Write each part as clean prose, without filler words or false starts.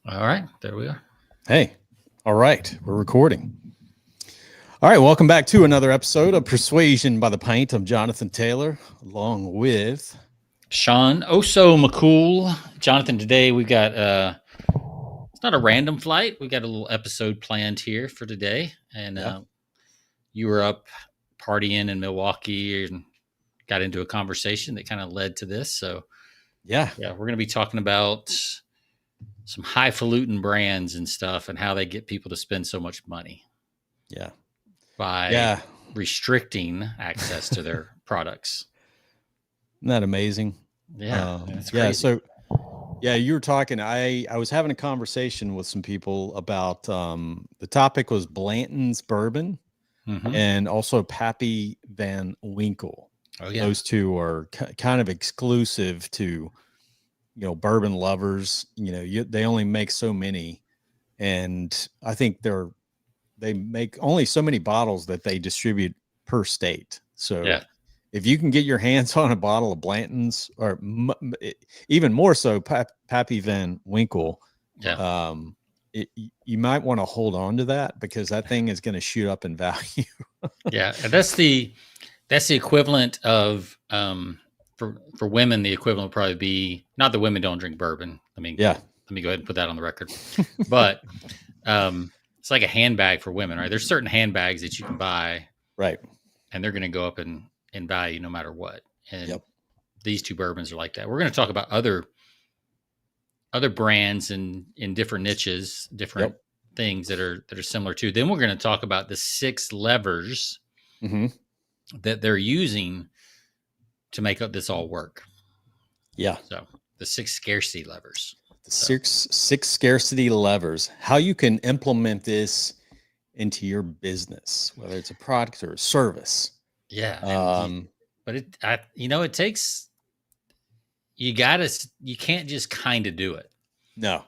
All right, there we are. Hey, all right, we're recording. All right, welcome back to another episode of Persuasion by the Pint. I'm Jonathan Taylor, along with Sean Oso McCool. Jonathan, today we got it's not a random flight. We got a little episode planned here for today. And yeah, you were up partying in Milwaukee and got into a conversation that kind of led to this. So yeah, we're going to be talking about some highfalutin brands and stuff and how they get people to spend so much money yeah, by yeah. restricting access to their products. Isn't that amazing? Yeah, that's yeah. crazy. So, yeah, you were talking. I was having a conversation with some people about the topic was Blanton's bourbon Mm-hmm. and also Pappy Van Winkle. Oh yeah, Those two are kind of exclusive to bourbon lovers. They only make so many, and I think they make only so many bottles that they distribute per state. So yeah. if you can get your hands on a bottle of Blanton's, or even more so Pappy Van Winkle, Yeah. You might want to hold on to that because that thing is going to shoot up in value. Yeah, and that's the equivalent of for women. The equivalent would probably be not that women don't drink bourbon. Yeah, Let me go ahead and put that on the record. But it's like a handbag for women, right? There's certain handbags that you can buy, right. and they're going to go up in value no matter what. And Yep. these two bourbons are like that. We're going to talk about other brands in different niches, different things that are similar to. Then we're going to talk about the 6 levers that they're using to make this all work. Yeah. So the 6 scarcity levers. The six scarcity levers. How you can implement this into your business, whether it's a product or a service. Yeah. But it takes, you can't just kind of do it. No.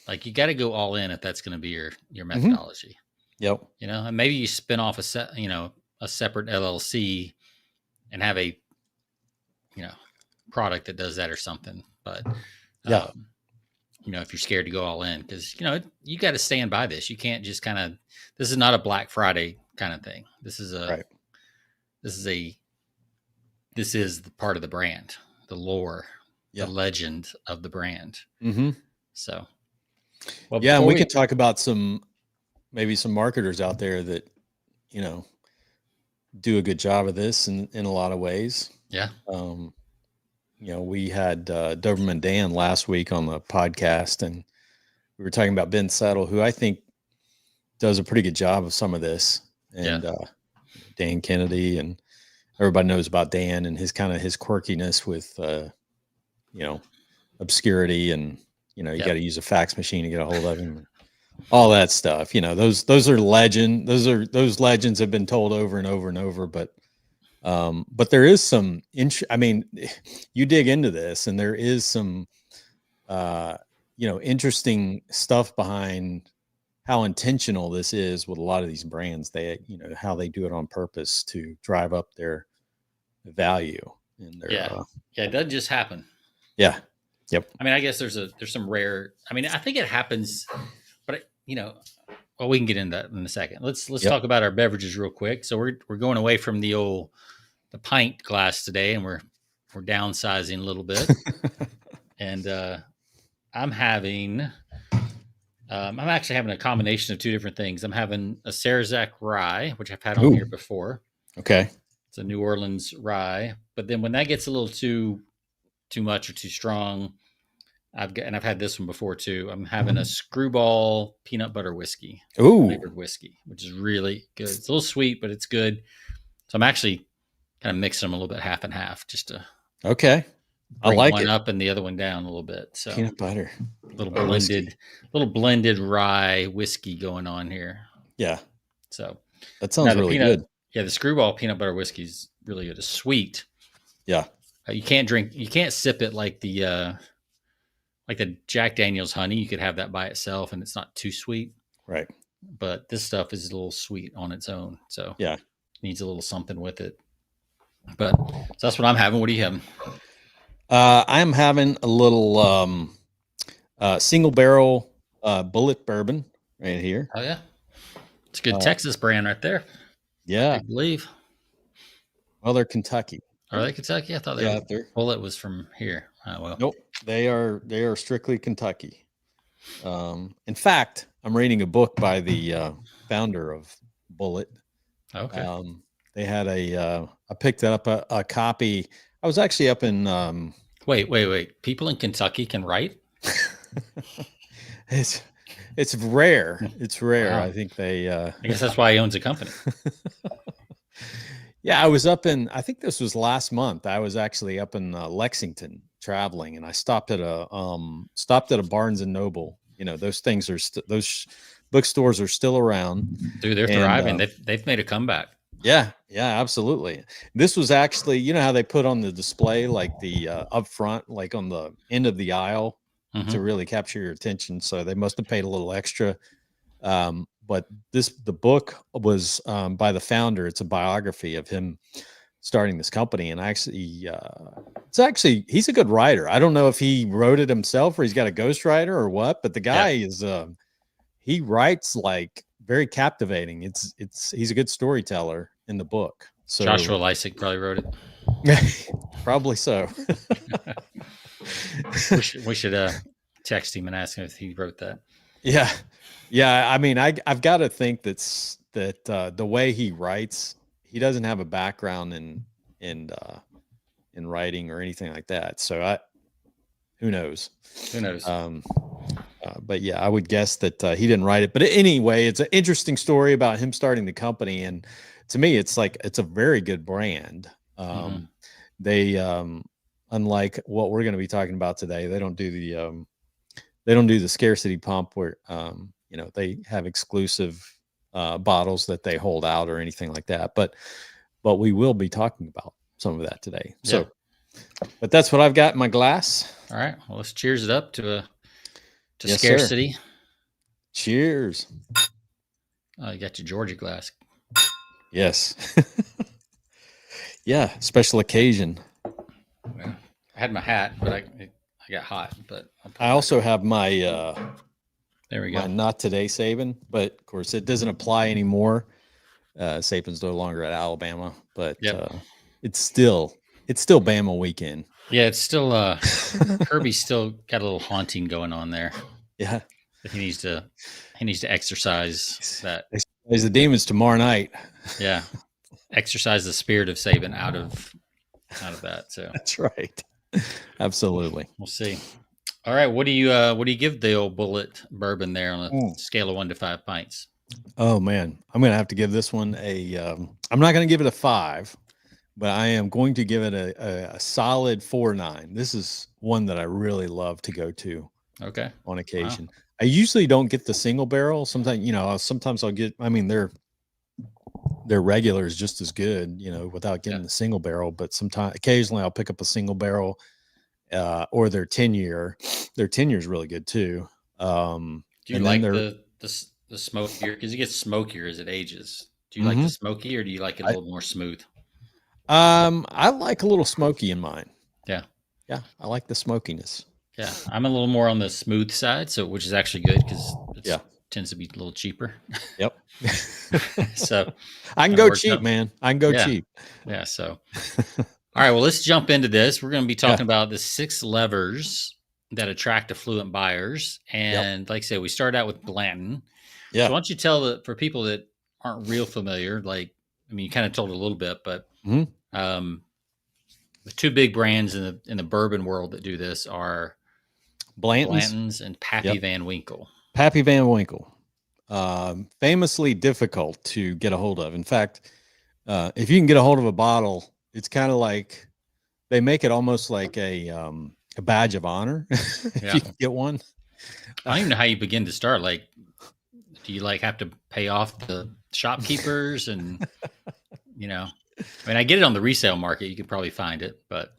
Like you got to go all in if that's going to be your methodology. Yep. And maybe you spin off a separate LLC and have a, product that does that or something. But if you're scared to go all in, because you got to stand by this. You can't just this is not a Black Friday kind of thing. This is this is the part of the brand, the lore, the legend of the brand. So, and we could talk about maybe some marketers out there that do a good job of this in a lot of ways. Yeah. We had Doberman Dan last week on the podcast, and we were talking about Ben Settle, who I think does a pretty good job of some of this. And Dan Kennedy, and everybody knows about Dan and his quirkiness with, obscurity, and, you got to use a fax machine to get a hold of him. All that stuff, those are legend. Those legends have been told over and over and over, but there is some, you dig into this and there is some, interesting stuff behind how intentional this is with a lot of these brands. They, how they do it on purpose to drive up their value. And it doesn't just happen. Yeah. Yep. I guess there's some rare, I think it happens, but we can get into that in a second. Let's talk about our beverages real quick. So we're going away from the pint glass today, and we're downsizing a little bit. And I'm actually having a combination of 2 different things. I'm having a Sarazac rye, which I've had on here before. Okay. It's a New Orleans rye, but then when that gets a little too much or too strong, I've had this one before too. I'm having a Screwball peanut butter whiskey, flavored whiskey, which is really good. It's a little sweet, but it's good. So I'm actually kind of mixing them a little bit half and half, just to I like one it up and the other one down a little bit. So peanut butter, little blended rye whiskey going on here. Yeah. So that sounds really good. Yeah, the Screwball peanut butter whiskey is really good. It's sweet. Yeah. You can't sip it like the Jack Daniel's honey. You could have that by itself and it's not too sweet. Right. But this stuff is a little sweet on its own. So yeah, needs a little something with it. But so that's what I'm having. What are you having? I'm having a little single barrel Bullet bourbon right here. Oh yeah, it's a good Texas brand right there. Yeah. I believe. Well, they're Kentucky. Are they Kentucky? I thought they Yeah, were. they're Bullet was from here. Oh well. nope. They are strictly Kentucky. In fact, I'm reading a book by the founder of Bullet. Okay. They had I picked up a copy. I was actually up in. Wait. People in Kentucky can write? It's rare. It's rare. Wow. I think they. I guess that's why he owns a company. Yeah, I was up in. I think this was last month. I was actually up in Lexington traveling, and I stopped at a Barnes and Noble. You know, those things are those bookstores are still around. Dude, they're thriving. They've made a comeback. Yeah, absolutely. This was actually, you know how they put on the display like the up front, like on the end of the aisle to really capture your attention. So they must have paid a little extra. But the book was by the founder. It's a biography of him starting this company, and he's a good writer. I don't know if he wrote it himself or he's got a ghostwriter or what, but the guy is he writes like very captivating. He's a good storyteller in the book. So Joshua Lysick probably wrote it. Probably so. we should text him and ask him if he wrote that. Yeah. I mean, I've got to think that the way he writes, he doesn't have a background in writing or anything like that. So who knows? Who knows? But yeah, I would guess that he didn't write it. But anyway, it's an interesting story about him starting the company, and to me, it's a very good brand. They unlike what we're going to be talking about today, they don't do the Scarcity pump where they have exclusive bottles that they hold out or anything like that. But we will be talking about some of that today. Yeah. So, but that's what I've got in my glass. All right. Well, let's cheers it up to Yes, Scarcity. Sir. Cheers. Oh, you got your Georgia glass. Yes. Yeah, special occasion. Yeah. I had my hat, but I got hot. But I also have my there we go. My not today Saban, but of course it doesn't apply anymore. Saban's no longer at Alabama, but it's still Bama weekend. Yeah, it's still Kirby's still got a little haunting going on there. Yeah, he needs to exercise that. Exercise the demons tomorrow night. Yeah, exercise the spirit of Saban out of that. So that's right. Absolutely. We'll see. All right, what do you give the old Bullet bourbon there on a scale of 1 to 5 pints? Oh man, I'm gonna have to give this one I'm not gonna give it a 5. But I am going to give it a solid 4.9. This is one that I really love to go to. Okay. On occasion. Wow. I usually don't get the single barrel. Sometimes I'll get. I mean, their regular is just as good, without getting the single barrel. But occasionally I'll pick up a single barrel, or their 10-year. Their 10-year is really good too. Do you like the smokier? Because it gets smokier as it ages. Do you like the smoky, or do you like it a little more smooth? I like a little smoky in mine. Yeah. I like the smokiness. Yeah, I'm a little more on the smooth side, which is actually good because it tends to be a little cheaper. Yep. So I can go cheap, man. I can go cheap. Yeah. So, all right. Well, let's jump into this. We're going to be talking about the 6 levers that attract affluent buyers, and like I said, we started out with Blanton. Yeah. So why don't you tell for people that aren't real familiar, you kind of told a little bit, but the 2 big brands in the bourbon world that do this are Blanton's and Pappy Van Winkle. Pappy Van Winkle, famously difficult to get a hold of. In fact, if you can get a hold of a bottle, it's kind of like they make it almost like a badge of honor if you can get one. I don't even know how you begin to start. Do you have to pay off the shopkeepers and I get it on the resale market. You could probably find it, but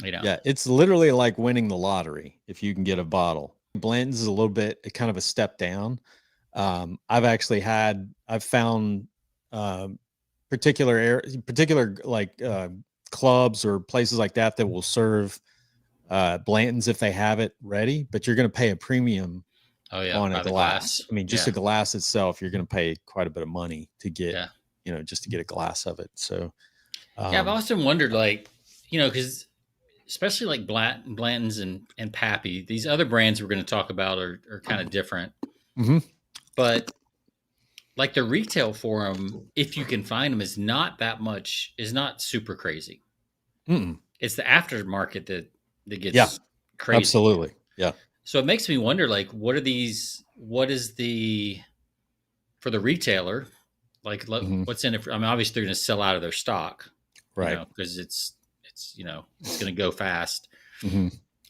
it's literally like winning the lottery if you can get a bottle. Blanton's is a little bit kind of a step down. I've found particular clubs or places like that will serve Blanton's if they have it ready, but you're going to pay a premium Oh yeah, on a by the glass. glass. I mean, just Yeah, a glass itself, you're going to pay quite a bit of money to get, yeah, just to get a glass of it. So, yeah. I've um, often wondered, like, because especially like Blanton's and Pappy, these other brands we're going to talk about are kind of different, mhm. but like the retail for them, if you can find them, is not super crazy. Mm-mm. It's the aftermarket that Yeah, gets crazy. absolutely. Yeah. So it makes me wonder, like, what is the for the retailer, like, Hmm. what's in it? I mean, obviously they're going to sell out of their stock, Right. because it's going to go fast. Hmm.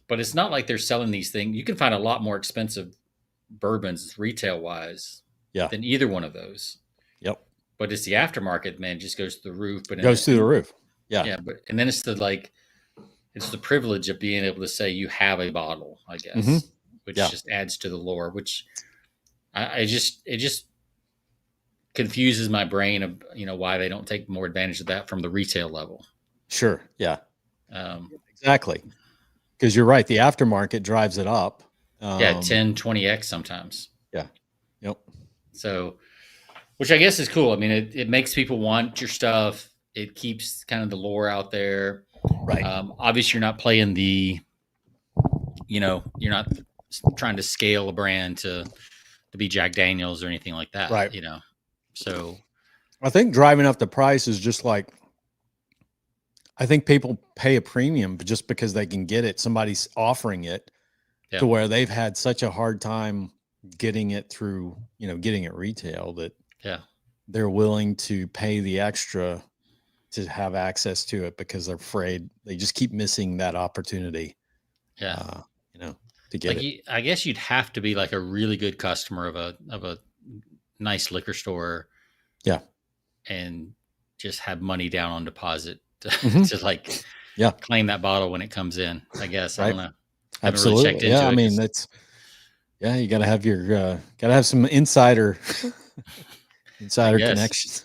But it's not like they're selling these things. You can find a lot more expensive bourbons retail wise Yeah. than either one of those. Yep. But it's the aftermarket, man, just goes to the roof. But Goes through the roof. Yeah. yeah, but and then it's the privilege of being able to say you have a bottle, I Hmm. guess, which Yeah. just adds to the lore. Which it just confuses my brain of why they don't take more advantage of that from the retail level. Sure. Yeah. Um, Exactly. Because you're right. The aftermarket drives it up. yeah, Um, 10, 20x sometimes. yeah. Yep. So, which I guess is cool. I mean, it makes people want your stuff. It keeps kind of the lore out there. Right. Obviously, you're not playing you're not trying to scale a brand to be Jack Daniels or anything like that. Right. So I think driving up the price is just like, I think people pay a premium just because they can get it. Somebody's offering it yeah, to where they've had such a hard time getting it through, getting it retail that yeah, they're willing to pay the extra to have access to it because they're afraid they just keep missing that opportunity, yeah. uh, you know, to get Like it. I guess you'd have to be like a really good customer of a nice liquor store Yeah. and just have money down on deposit to, Hmm. to like Yeah. claim that bottle when it comes in. I guess I Right. don't know. Haven't really checked Absolutely. Yeah. into I it mean, because yeah, you got to have got to have some insider, I insider guess. connections.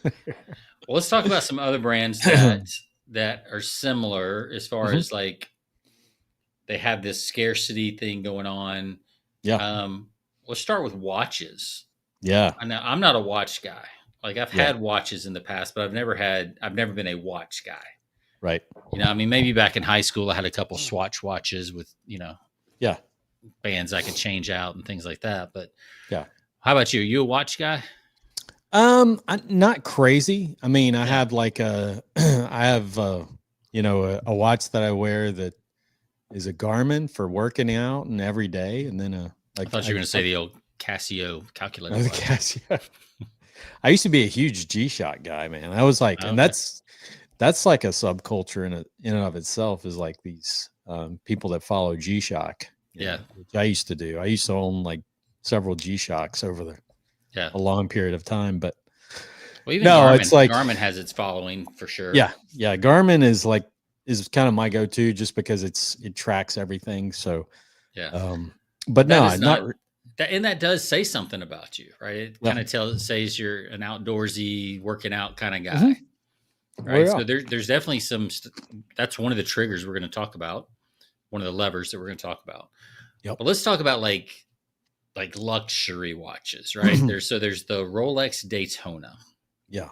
Well, let's talk about some other brands that are similar as far Hmm. as like they have this scarcity thing going on. Yeah. Um, let's start with watches. Yeah. I know I'm not a watch guy. Like I've Yeah. had watches in the past, but I've never been a watch guy. Right. I mean, maybe back in high school, I had a couple Swatch watches with Yeah. bands I could change out and things like that. But Yeah. how about you? Are you a watch guy? I'm not crazy. I mean, I Yeah, have like I have a watch that I wear that is a Garmin for working out and every day, and then I thought you were going to say the old Casio calculator the watch. Casio. I used to be a huge G-Shock guy, man. I was like, and Okay. that's like a subculture in and of itself, is like these people that follow G-Shock, Yeah. which I used to do. I used to own like several G-Shocks over Yeah. a long period of time, but Well, even no, it's like, Garmin has its following for sure. yeah. Garmin is kind of my go-to just because it tracks everything. So, Yeah. but That no, is I'm not. not that, and that does say something about you, right? It Yeah. kind of says you're an outdoorsy, working out kind of guy, Mhm. right? Well, So there's definitely that's one of the triggers we're going to talk about, one of the levers that we're going to talk about. yeah. But let's talk about like luxury watches, right? Yep. There's the Rolex Daytona. Yeah.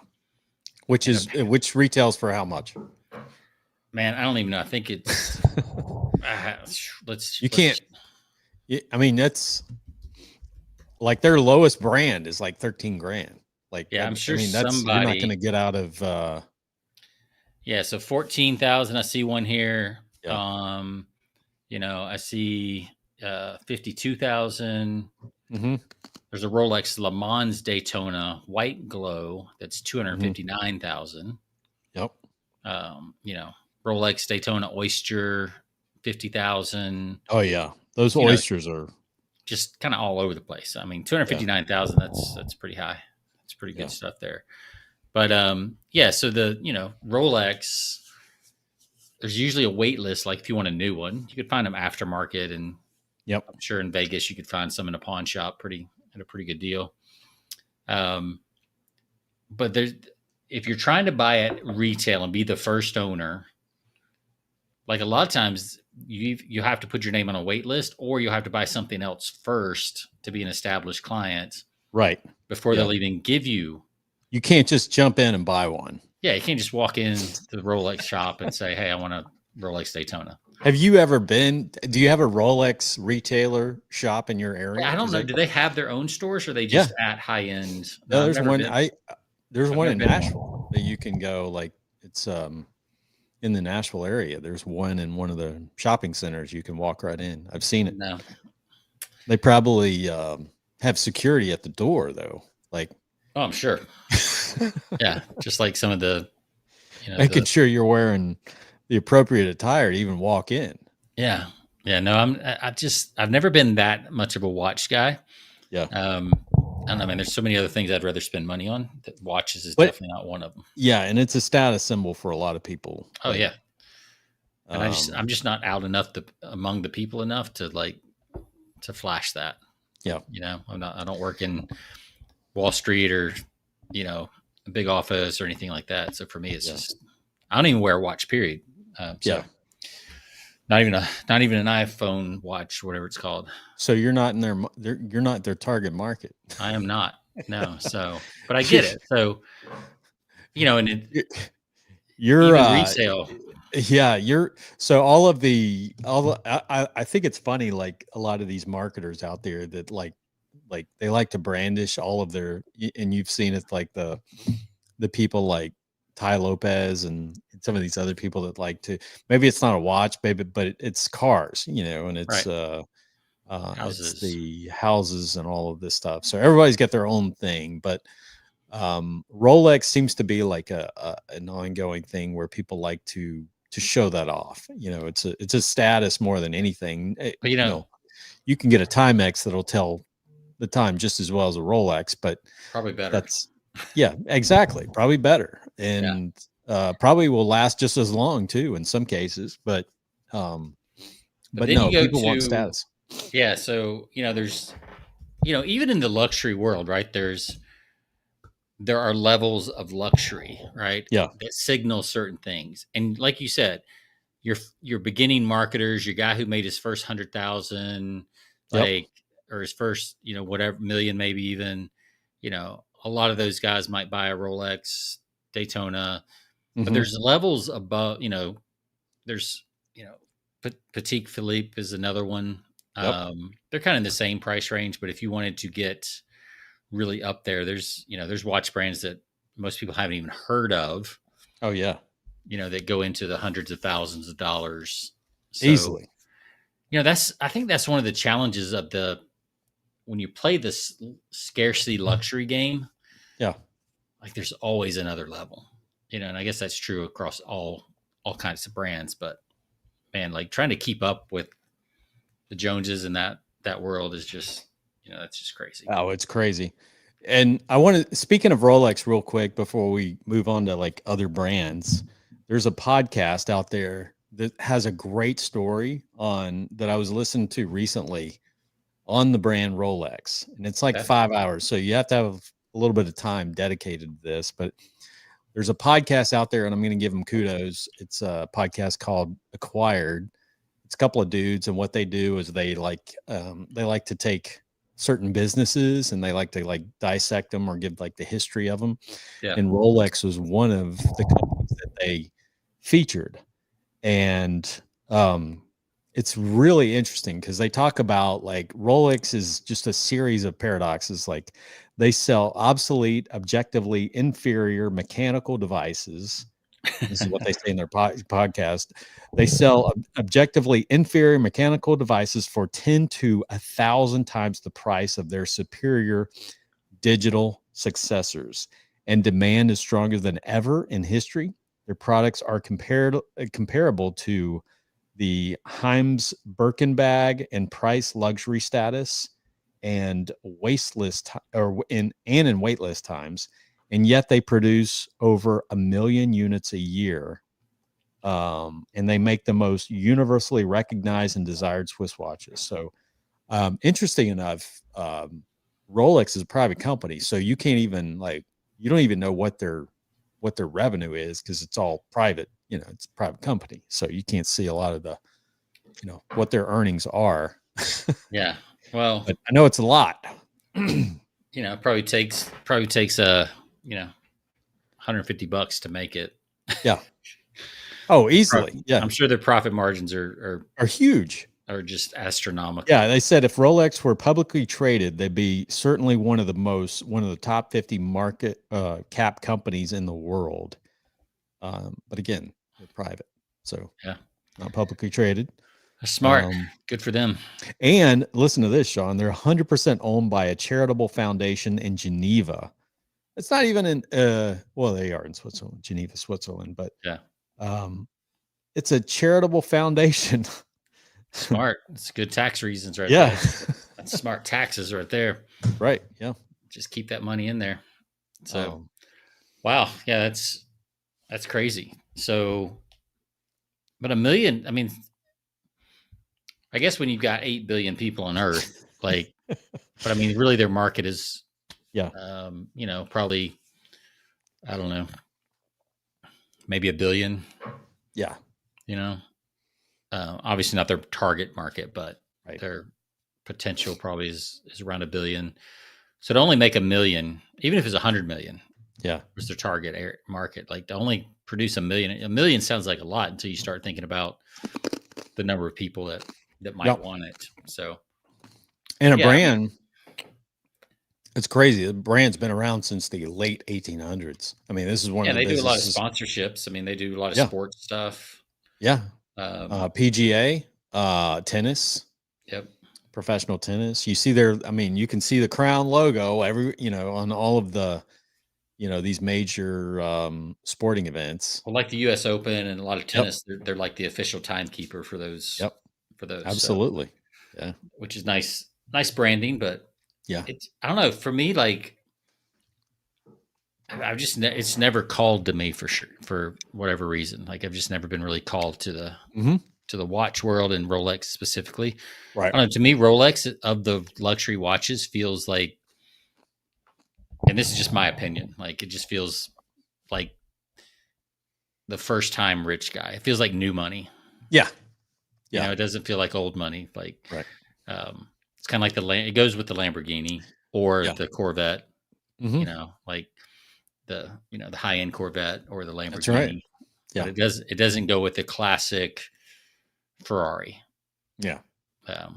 And Which retails for how much? man, I don't even know. I think it's uh, You let's can't. I mean, that's like their lowest brand is like 13 grand. Like, yeah, I'm I sure mean, you're not going somebody to get out of, yeah, so 14,000. I see one here. yeah. I see 52,000. Hmm. There's a Rolex Le Mans Daytona White Glow that's Hmm. 259,000. Yep. Rolex Daytona Oyster 50,000. Oh yeah. Those You know, oysters are, just kind of all over the place. I mean, yeah. 259,000, that's pretty high. That's pretty Yeah. good stuff there. But yeah, so the, Rolex, there's usually a wait list. Like if you want a new one, you could find them aftermarket, and Yep. I'm sure in Vegas you could find some in a pawn shop at a pretty good deal. But if you're trying to buy at retail and be the first owner, like a lot of times you have to put your name on a wait list, or you have to buy something else first to be an established client, right? before Yeah, they'll even give you. you can't just jump in and buy one. Yeah, you can't just walk in to the Rolex shop and say, "Hey, I want a Rolex Daytona." Have you ever been? Do you have a Rolex retailer shop in your area? I don't Because know. Do they have their own stores, or are they yeah, just at high end? No, no, I've there's never one. been. There's I've one never in been to one. Nashville that you can go. Like it's in the Nashville area. There's one in one of the shopping centers. You can walk right in. I've seen it. No. They probably have security at the door though. Like, Oh, I'm sure. Yeah, just like some of the, making sure you're wearing the appropriate attire to even walk in. Yeah, yeah. No, I've never been that much of a watch guy. Yeah. I don't know, man. There's so many other things I'd rather spend money on. That watches is But definitely not one of them. yeah, and it's a status symbol for a lot of people. Oh Like, yeah, and I'm just not out enough among the people enough to like to flash that. yeah, I don't work in Wall Street or a big office or anything like that. So for me, it's just I don't even wear a watch. Period. Yeah. Not even an iPhone watch, whatever it's called. So you're not in you're not their target market. I am not. No. So, but I get it. So, and you're even resale. Yeah, I think it's funny, like a lot of these marketers out there that like they like to brandish all of their, and you've seen it, like the people like Ty Lopez and some of these other people that like to, maybe it's not a watch, baby, but it's cars, and it's Right. it's the houses and all of this stuff. So everybody's got their own thing, but Rolex seems to be like an ongoing thing where people like to show that off. It's a status more than anything. But you can get a Timex that'll tell the time just as well as a Rolex, but probably better. Yeah, exactly. Probably better. And probably will last just as long too in some cases, but then no, people want status. Yeah. So, there's, even in the luxury world, right? There are levels of luxury, right? Yeah. That signal certain things. And like you said, your beginning marketers, your guy who made his first 100,000, like, or his first, whatever million, maybe even, a lot of those guys might buy a Rolex Daytona, but there's levels above, there's, Patek Philippe is another one. They're kind of in the same price range, but if you wanted to get really up there, there's watch brands that most people haven't even heard of. Oh yeah. That go into the hundreds of thousands of dollars. So, easily. I think that's one of the challenges of when you play this scarcity luxury game. Yeah. Like there's always another level, and I guess that's true across all kinds of brands, but man, like trying to keep up with the Joneses in that world is just, that's just crazy. Oh, it's crazy. And I want to, speaking of Rolex real quick, before we move on to like other brands, there's a podcast out there that has a great story that I was listening to recently on the brand Rolex. And it's like 5 hours. So you have to have a little bit of time dedicated to this, but there's a podcast out there and I'm going to give them kudos. It's a podcast called Acquired. It's a couple of dudes, and what they do is they like to take certain businesses and they like to like dissect them or give like the history of them. Yeah. And Rolex was one of the companies that they featured. And it's really interesting because they talk about like Rolex is just a series of paradoxes. Like they sell obsolete, objectively inferior mechanical devices. This is what they say in their podcast. They sell objectively inferior mechanical devices for 10 to 1,000 times the price of their superior digital successors. And demand is stronger than ever in history. Their products are comparable to the Heims Birkin bag and price, luxury status, and in waitlist times. And yet they produce over 1 million units a year. And they make the most universally recognized and desired Swiss watches. So interesting enough, Rolex is a private company. So you can't even you don't even know what their revenue is because it's all private it's a private company, so you can't see a lot of the, what their earnings are. Yeah. Well, but I know it's a lot. It probably takes $150 to make it. Yeah. Oh, easily. Yeah. I'm sure their profit margins are huge. Are just astronomical. Yeah, they said if Rolex were publicly traded, they'd be certainly one of the top 50 market cap companies in the world. But again, they're private, so yeah, not publicly traded. That's smart. Good for them. And listen to this, Sean. They're 100% owned by a charitable foundation in Geneva. It's not even in well, they are in Switzerland, Geneva, Switzerland, but yeah, it's a charitable foundation. Smart. It's good tax reasons right there. That's smart taxes right there. Right. Yeah. Just keep that money in there. So wow. Yeah, that's crazy. So but 1 million, I mean, I guess when you've got 8 billion people on Earth, but I mean, really their market is probably, I don't know, maybe 1 billion. Yeah. Obviously not their target market, but their potential probably is around 1 billion. So to only make 1 million, even if it's 100 million, was their target market. Like to only produce 1 million. 1 million sounds like a lot until you start thinking about the number of people that might want it. So, and a brand, it's crazy. The brand's been around since the late 1800s. I mean, this is one of the businesses. They do a lot of sponsorships. I mean, they do a lot of sports stuff. Yeah. PGA, tennis. Yep. Professional tennis. You see you can see the Crown logo on all of the, these major sporting events. Well, like the US Open and a lot of tennis, they're like the official timekeeper for those. Yep. For those. Absolutely. So, yeah. Which is nice branding, but yeah, I don't know. For me, like it's never called to me for sure, for whatever reason. Like I've just never been really called to the watch world and Rolex specifically. Right. I don't know, to me, Rolex of the luxury watches feels like, and this is just my opinion, like it just feels like the first time rich guy. It feels like new money. Yeah. It doesn't feel like old money. Like, it's kind of like it goes with the Lamborghini or the Corvette, like the high end Corvette or the Lamborghini. That's right. Yeah. But it doesn't go with the classic Ferrari. Yeah. What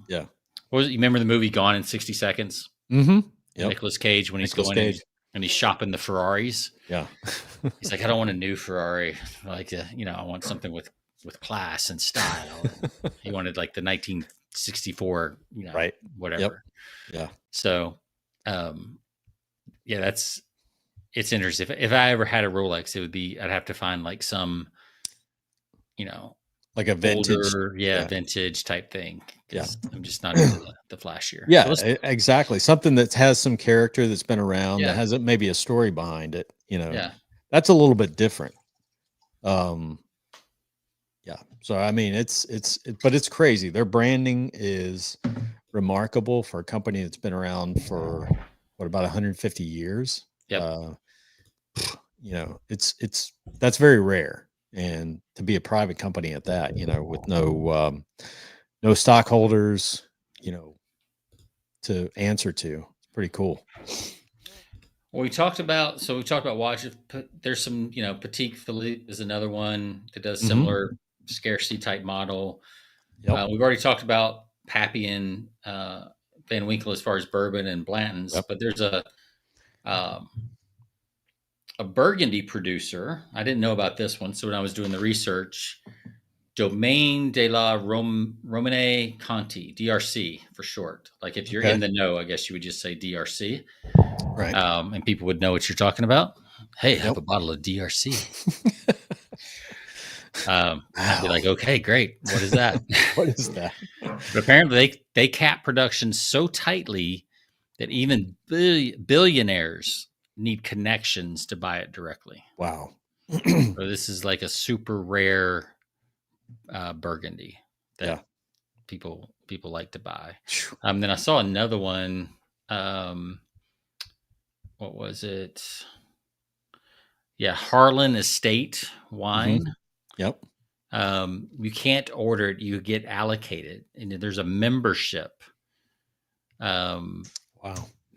was it? You remember the movie Gone in 60 Seconds? Mm-hmm. Yep. Nicolas Cage, when he's going and he's shopping the Ferraris. Yeah. He's like, I don't want a new Ferrari. Like, I want something with class and style. He wanted like the 1964, whatever. Yep. Yeah. So, it's interesting. If I ever had a Rolex, I'd have to find like some, like a vintage, vintage type thing. Yeah, I'm just not into the flashier. Yeah, so exactly. Something that has some character, that's been around, that has maybe a story behind it. That's a little bit different. Yeah. So I mean, but it's crazy. Their branding is remarkable for a company that's been around for about 150 years. Yeah. That's very rare. And to be a private company at that, with no stockholders, to answer to, it's pretty cool. Well, we talked about watches. There's some, Patek Philippe is another one that does similar scarcity type model. Yep. We've already talked about Pappy and Van Winkle as far as bourbon and Blanton's, but there's a Burgundy producer. I didn't know about this one. So when I was doing the research, Domaine de la Romane Conti, DRC for short. Like if you're in the know, I guess you would just say DRC. Right. And people would know what you're talking about. Hey, have a bottle of DRC. I'd be like, okay, great. What is that? What is that? But apparently they cap production so tightly that even billionaires need connections to buy it directly. Wow. So this is like a super rare Burgundy that people like to buy. Then I saw another one. What was it? Yeah, Harlan Estate wine. Yep. You can't order it. You get allocated, and there's a membership Wow.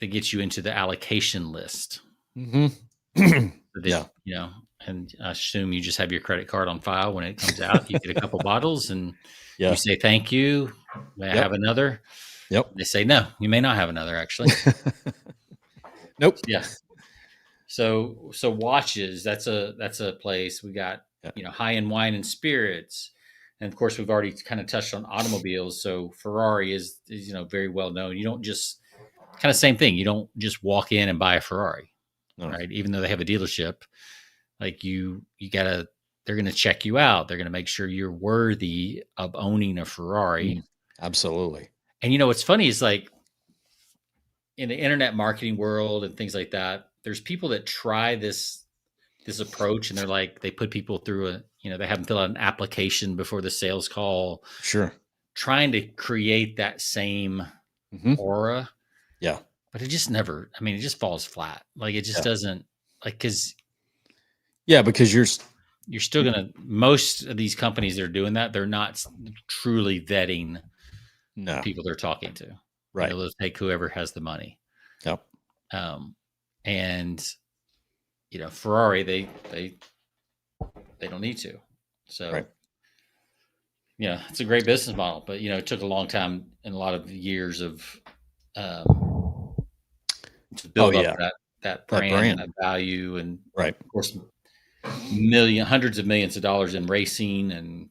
that gets you into the allocation list. Mm-hmm. That, and I assume you just have your credit card on file. When it comes out, you get a couple bottles, and you say thank you. May I have another? Yep. They say no. You may not have another. Actually, nope. Yeah. So watches. That's a place. We got high end wine and spirits, and of course we've already kind of touched on automobiles. So Ferrari is very well known. You don't just kind of same thing. You don't just walk in and buy a Ferrari, right? Even though they have a dealership, like you gotta. They're going to check you out. They're going to make sure you're worthy of owning a Ferrari. Absolutely. And what's funny is like in the internet marketing world and things like that, there's people that try this approach, and they're like, they put people through they have them fill out an application before the sales call. Sure. Trying to create that same aura. Yeah. But it just never, it just falls flat. Like it just doesn't because you're still going to, most of these companies that are doing that, they're not truly vetting the people they're talking to. Right. They'll take whoever has the money. Yep. And Ferrari, they don't need to. So, it's a great business model, but it took a long time and a lot of years of to build up that brand, that value, and of course, hundreds of millions of dollars in racing and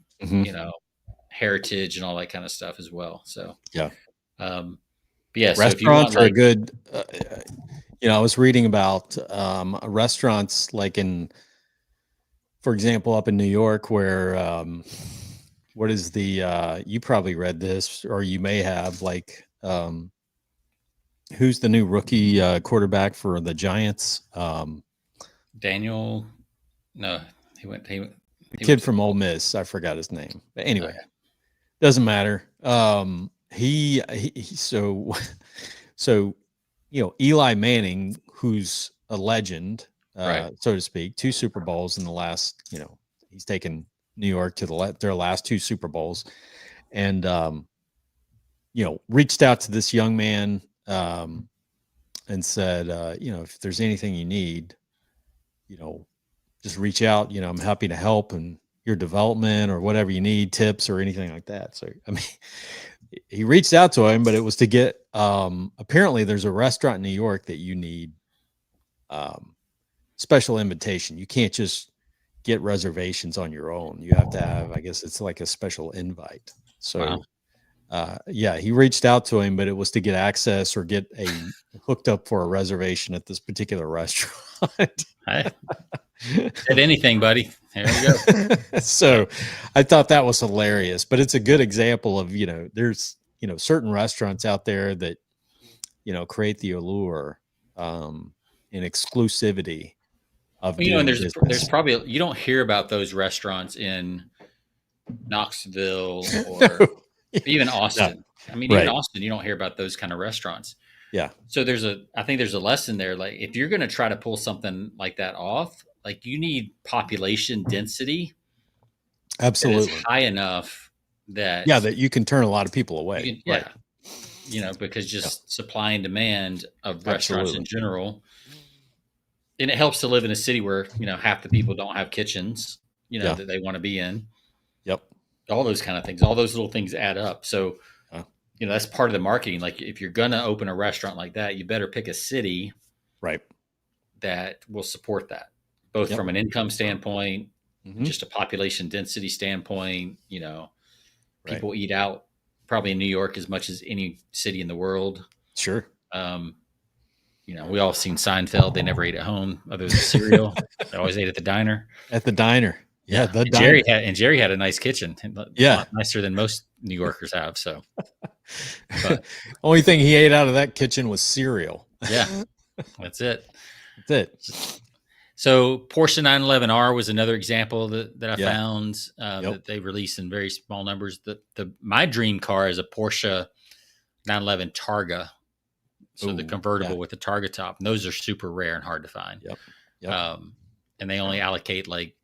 heritage and all that kind of stuff as well. So restaurants so if you want, are a good. I was reading about restaurants like for example, up in New York, where what is the you probably read this, or you may have, like who's the new rookie quarterback for the Giants? Daniel. No, the kid from Ole Miss. I forgot his name. But anyway, doesn't matter. So Eli Manning, who's a legend, so to speak, 2 Super Bowls in the last, he's taken New York to their last 2 Super Bowls, and reached out to this young man and said, if there's anything you need, just reach out. I'm happy to help in your development or whatever you need, tips or anything like that. So, he reached out to him, but it was to get, apparently there's a restaurant in New York that you need special invitation. You can't just get reservations on your own. You have to have, I guess it's like a special invite. So, he reached out to him, but it was to get access or get hooked up for a reservation at this particular restaurant. At anything, buddy. There you go. So I thought that was hilarious, but it's a good example of, there's, certain restaurants out there that, create the allure and exclusivity of doing and business. There's probably, you don't hear about those restaurants in Knoxville or even Austin. Even Austin, you don't hear about those kind of restaurants. Yeah. So I think there's a lesson there. Like if you're going to try to pull something like that off, like you need population density. Absolutely. That is high enough that that you can turn a lot of people away. Because supply and demand of restaurants in general. And it helps to live in a city where, half the people don't have kitchens, that they want to be in. Yep. All those kind of things, all those little things add up. So, that's part of the marketing. Like if you're going to open a restaurant like that, you better pick a city that will support that, both from an income standpoint, just a population density standpoint. People eat out probably in New York as much as any city in the world. Sure. We all seen Seinfeld. They never ate at home other than cereal. They always ate at the diner. At the diner. Yeah. The diner. And Jerry had a nice kitchen. A lot nicer than most New Yorkers have. So, but only thing he ate out of that kitchen was cereal. Yeah. That's it. That's it. So Porsche 911R was another example that I found that they released in very small numbers. My dream car is a Porsche 911 Targa. So the convertible with the Targa top. And those are super rare and hard to find. Yep. And they only allocate like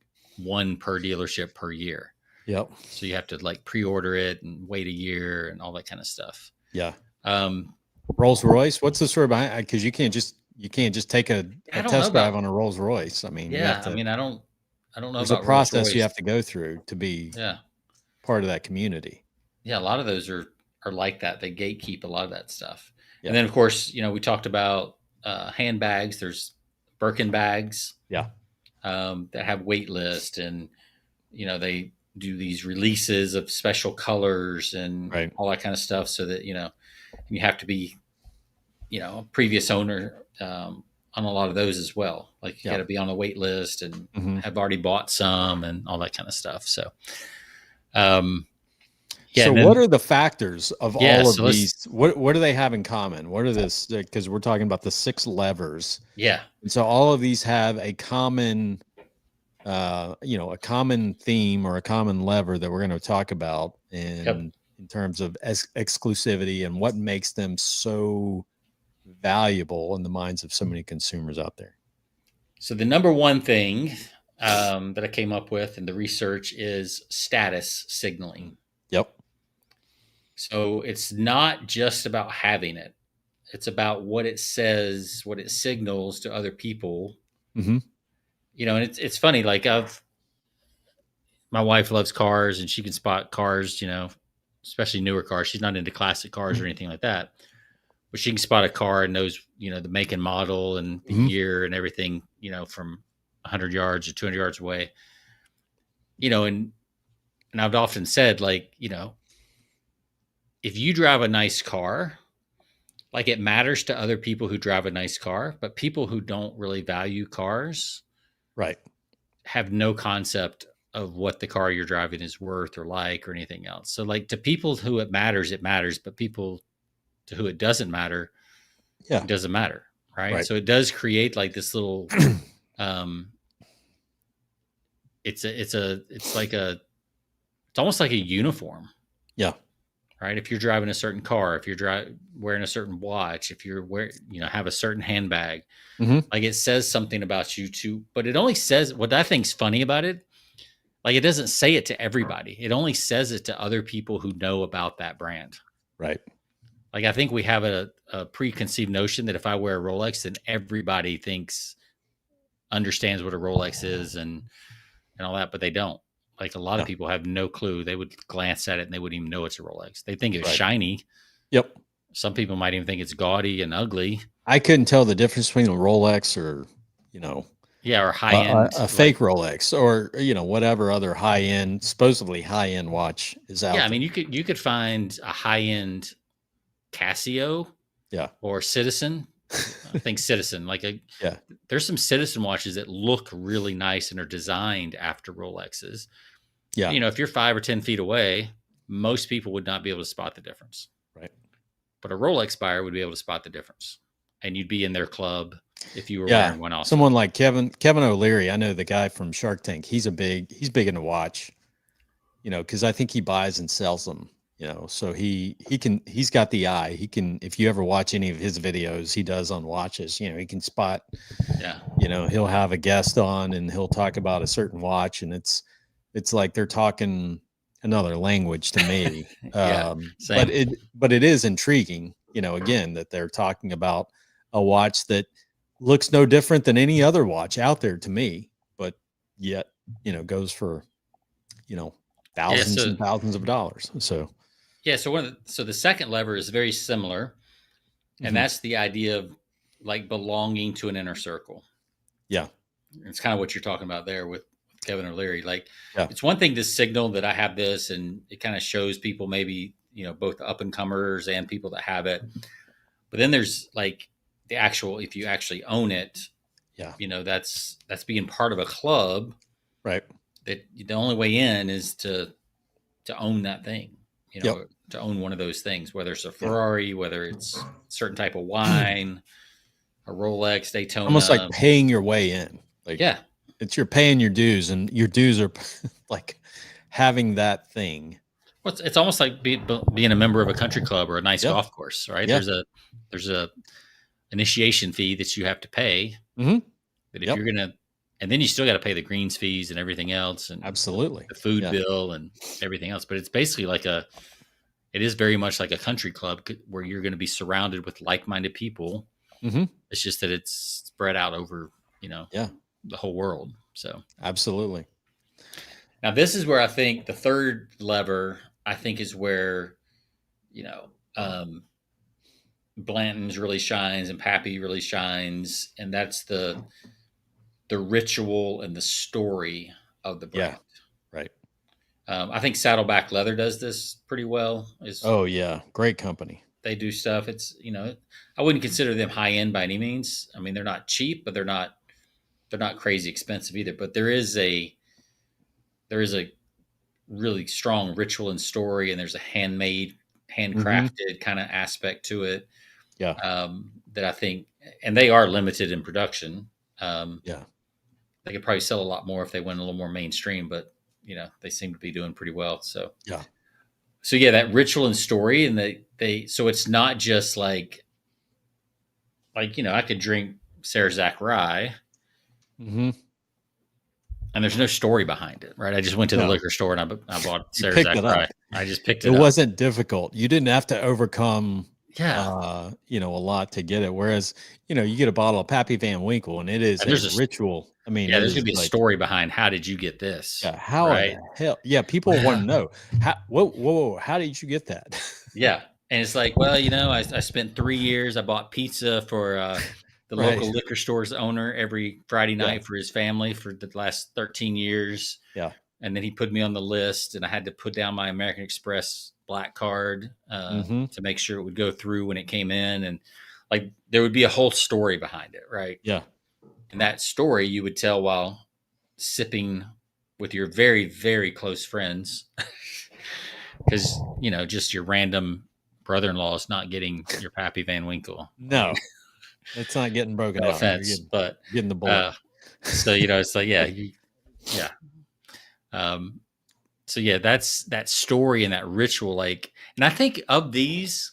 one per dealership per year. Yep. So you have to like pre-order it and wait a year and all that kind of stuff. Yeah. Rolls Royce. What's the story behind? Because you can't just take a test drive on a Rolls Royce. I mean, you have to. I mean, I don't know there's a about Rolls process you Royce. have to go through to be part of that community. Yeah, a lot of those are like that. They gatekeep a lot of that stuff. Yeah. And then, of course, we talked about handbags. There's Birkin bags. Yeah. That have wait list, and they do these releases of special colors and all that kind of stuff, so that you have to be a previous owner on a lot of those as well. Like you got to be on a wait list and have already bought some and all that kind of stuff. So, so what are the factors of all of these? What do they have in common? What are this? Because we're talking about the 6 levers. Yeah. And so all of these have a common, a common theme or a common lever that we're going to talk about in terms of exclusivity and what makes them so valuable in the minds of so many consumers out there. So the number one thing that I came up with in the research is status signaling. Yep. So it's not just about having it. It's about what it says, what it signals to other people. Mm-hmm. And it's funny, like my wife loves cars and she can spot cars, especially newer cars. She's not into classic cars or anything like that, but she can spot a car and knows, the make and model and the year and everything, from 100 yards or 200 yards away, and I've often said, like, if you drive a nice car, like it matters to other people who drive a nice car, but people who don't really value cars, have no concept of what the car you're driving is worth or like or anything else. So like to people who it matters, but people to who it doesn't matter, it doesn't matter. Right. So it does create like this little, it's almost like a uniform. Yeah. Right. If you're driving a certain car, if you're wearing a certain watch, if you're have a certain handbag, like it says something about you too, but it only says what I think's funny about it. Like it doesn't say it to everybody. It only says it to other people who know about that brand. Right. Like I think we have a preconceived notion that if I wear a Rolex, then everybody understands what a Rolex is and all that, but they don't. Like a lot of people have no clue. They would glance at it and they wouldn't even know it's a Rolex. They think it's shiny. Yep. Some people might even think it's gaudy and ugly. I couldn't tell the difference between a Rolex or, or high end, a fake Rolex or, whatever other high end, supposedly high end watch is out. Yeah. I mean, you could find a high end Casio or Citizen. I think Citizen, there's some Citizen watches that look really nice and are designed after Rolexes. Yeah. If you're 5 or 10 feet away, most people would not be able to spot the difference. Right. But a Rolex buyer would be able to spot the difference. And you'd be in their club if you were wearing one also. Someone like Kevin O'Leary, I know the guy from Shark Tank. He's big into watch, because I think he buys and sells them. So he's got the eye. He can, if you ever watch any of his videos he does on watches, he can spot, he'll have a guest on and he'll talk about a certain watch and it's like they're talking another language to me. But it is intriguing, again, that they're talking about a watch that looks no different than any other watch out there to me, but yet, goes for, thousands and thousands of dollars. So so the second lever is very similar, and that's the idea of like belonging to an inner circle. Yeah. It's kind of what you're talking about there with Kevin O'Leary. Like it's one thing to signal that I have this, and it kind of shows people maybe, both up and comers and people that have it. But then there's like the actual, if you actually own it, that's being part of a club, right? That the only way in is to own that thing. To own one of those things, whether it's a Ferrari, whether it's a certain type of wine, a Rolex, Daytona. Almost like paying your way in. Like, you're paying your dues, and your dues are like having that thing. Well, it's almost like being a member of a country club or a nice golf course, right? Yeah. There's a initiation fee that you have to pay. Mm-hmm. That if you're going to and then you still got to pay the greens fees and everything else, and Absolutely. the food bill and everything else. But it's basically it is very much like a country club where you're going to be surrounded with like-minded people. Mm-hmm. It's just that it's spread out over, the whole world. So absolutely. Now this is where I think the third lever, I think, is where, Blanton's really shines and Pappy really shines, and that's the ritual and the story of the brand. Yeah, right. I think Saddleback Leather does this pretty well. Oh yeah, great company. They do stuff. It's I wouldn't consider them high end by any means. I mean, they're not cheap, but they're not crazy expensive either. But there is a really strong ritual and story, and there's a handmade, handcrafted kind of aspect to it. Yeah. That I think, and they are limited in production. Yeah. They could probably sell a lot more if they went a little more mainstream, but they seem to be doing pretty well. So yeah. So yeah, that ritual and story, and so it's not just like I could drink Scarcity rye, mm-hmm. and there's no story behind it, right? I just went to the liquor store and I bought Scarcity rye. I just picked it up. It wasn't difficult. You didn't have to overcome a lot to get it. Whereas, you get a bottle of Pappy Van Winkle and it is a ritual. I mean, there's gonna be a story behind how did you get this? Yeah, how the hell? Yeah, people want to know whoa, how did you get that? Yeah. And it's like, well, I spent 3 years. I bought pizza for the local liquor store's owner every Friday night for his family for the last 13 years. Yeah. And then he put me on the list, and I had to put down my American Express black card to make sure it would go through when it came in. And like, there would be a whole story behind it. Right. Yeah. And that story you would tell while sipping with your very, very close friends. Because, just your random brother-in-law is not getting your Pappy Van Winkle. No, it's not getting broken no out. Offense, but getting the bullet. So, it's like, yeah. So yeah, that's that story and that ritual. Like, and I think of these,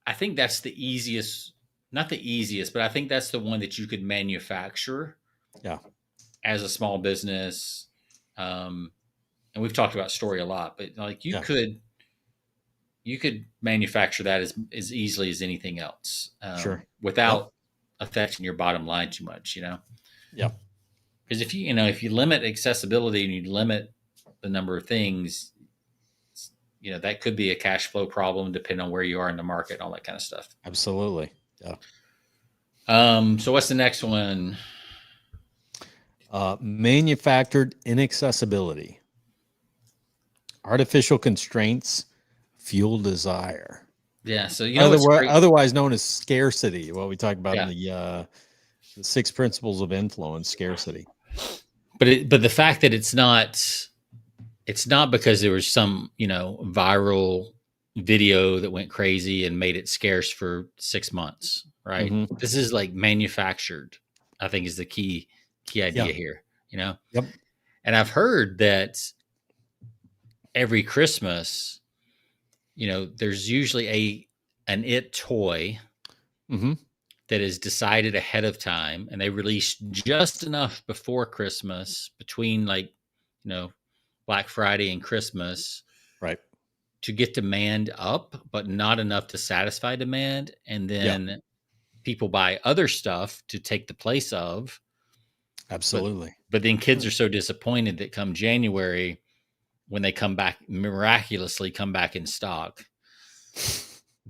I think that's the easiest, not the easiest, but I think that's the one that you could manufacture. Yeah. As a small business. And we've talked about story a lot, but like you could manufacture that as easily as anything else, without affecting your bottom line too much, Yeah. Because if you limit accessibility and you limit the number of things, that could be a cash flow problem depending on where you are in the market and all that kind of stuff. Absolutely. Yeah. So what's the next one? Manufactured inaccessibility. Artificial constraints fuel desire. Yeah. So otherwise known as scarcity. What we talk about in the 6 principles of influence, scarcity. But the fact that it's not because there was some viral video that went crazy and made it scarce for 6 months, right? Mm-hmm. This is like manufactured, I think, is the key idea here. Yep. And I've heard that every Christmas, there's usually an it toy that is decided ahead of time, and they release just enough before Christmas, between Black Friday and Christmas, right, to get demand up, but not enough to satisfy demand, and then people buy other stuff to take the place of. Absolutely. But then kids are so disappointed that come January, when they miraculously come back in stock,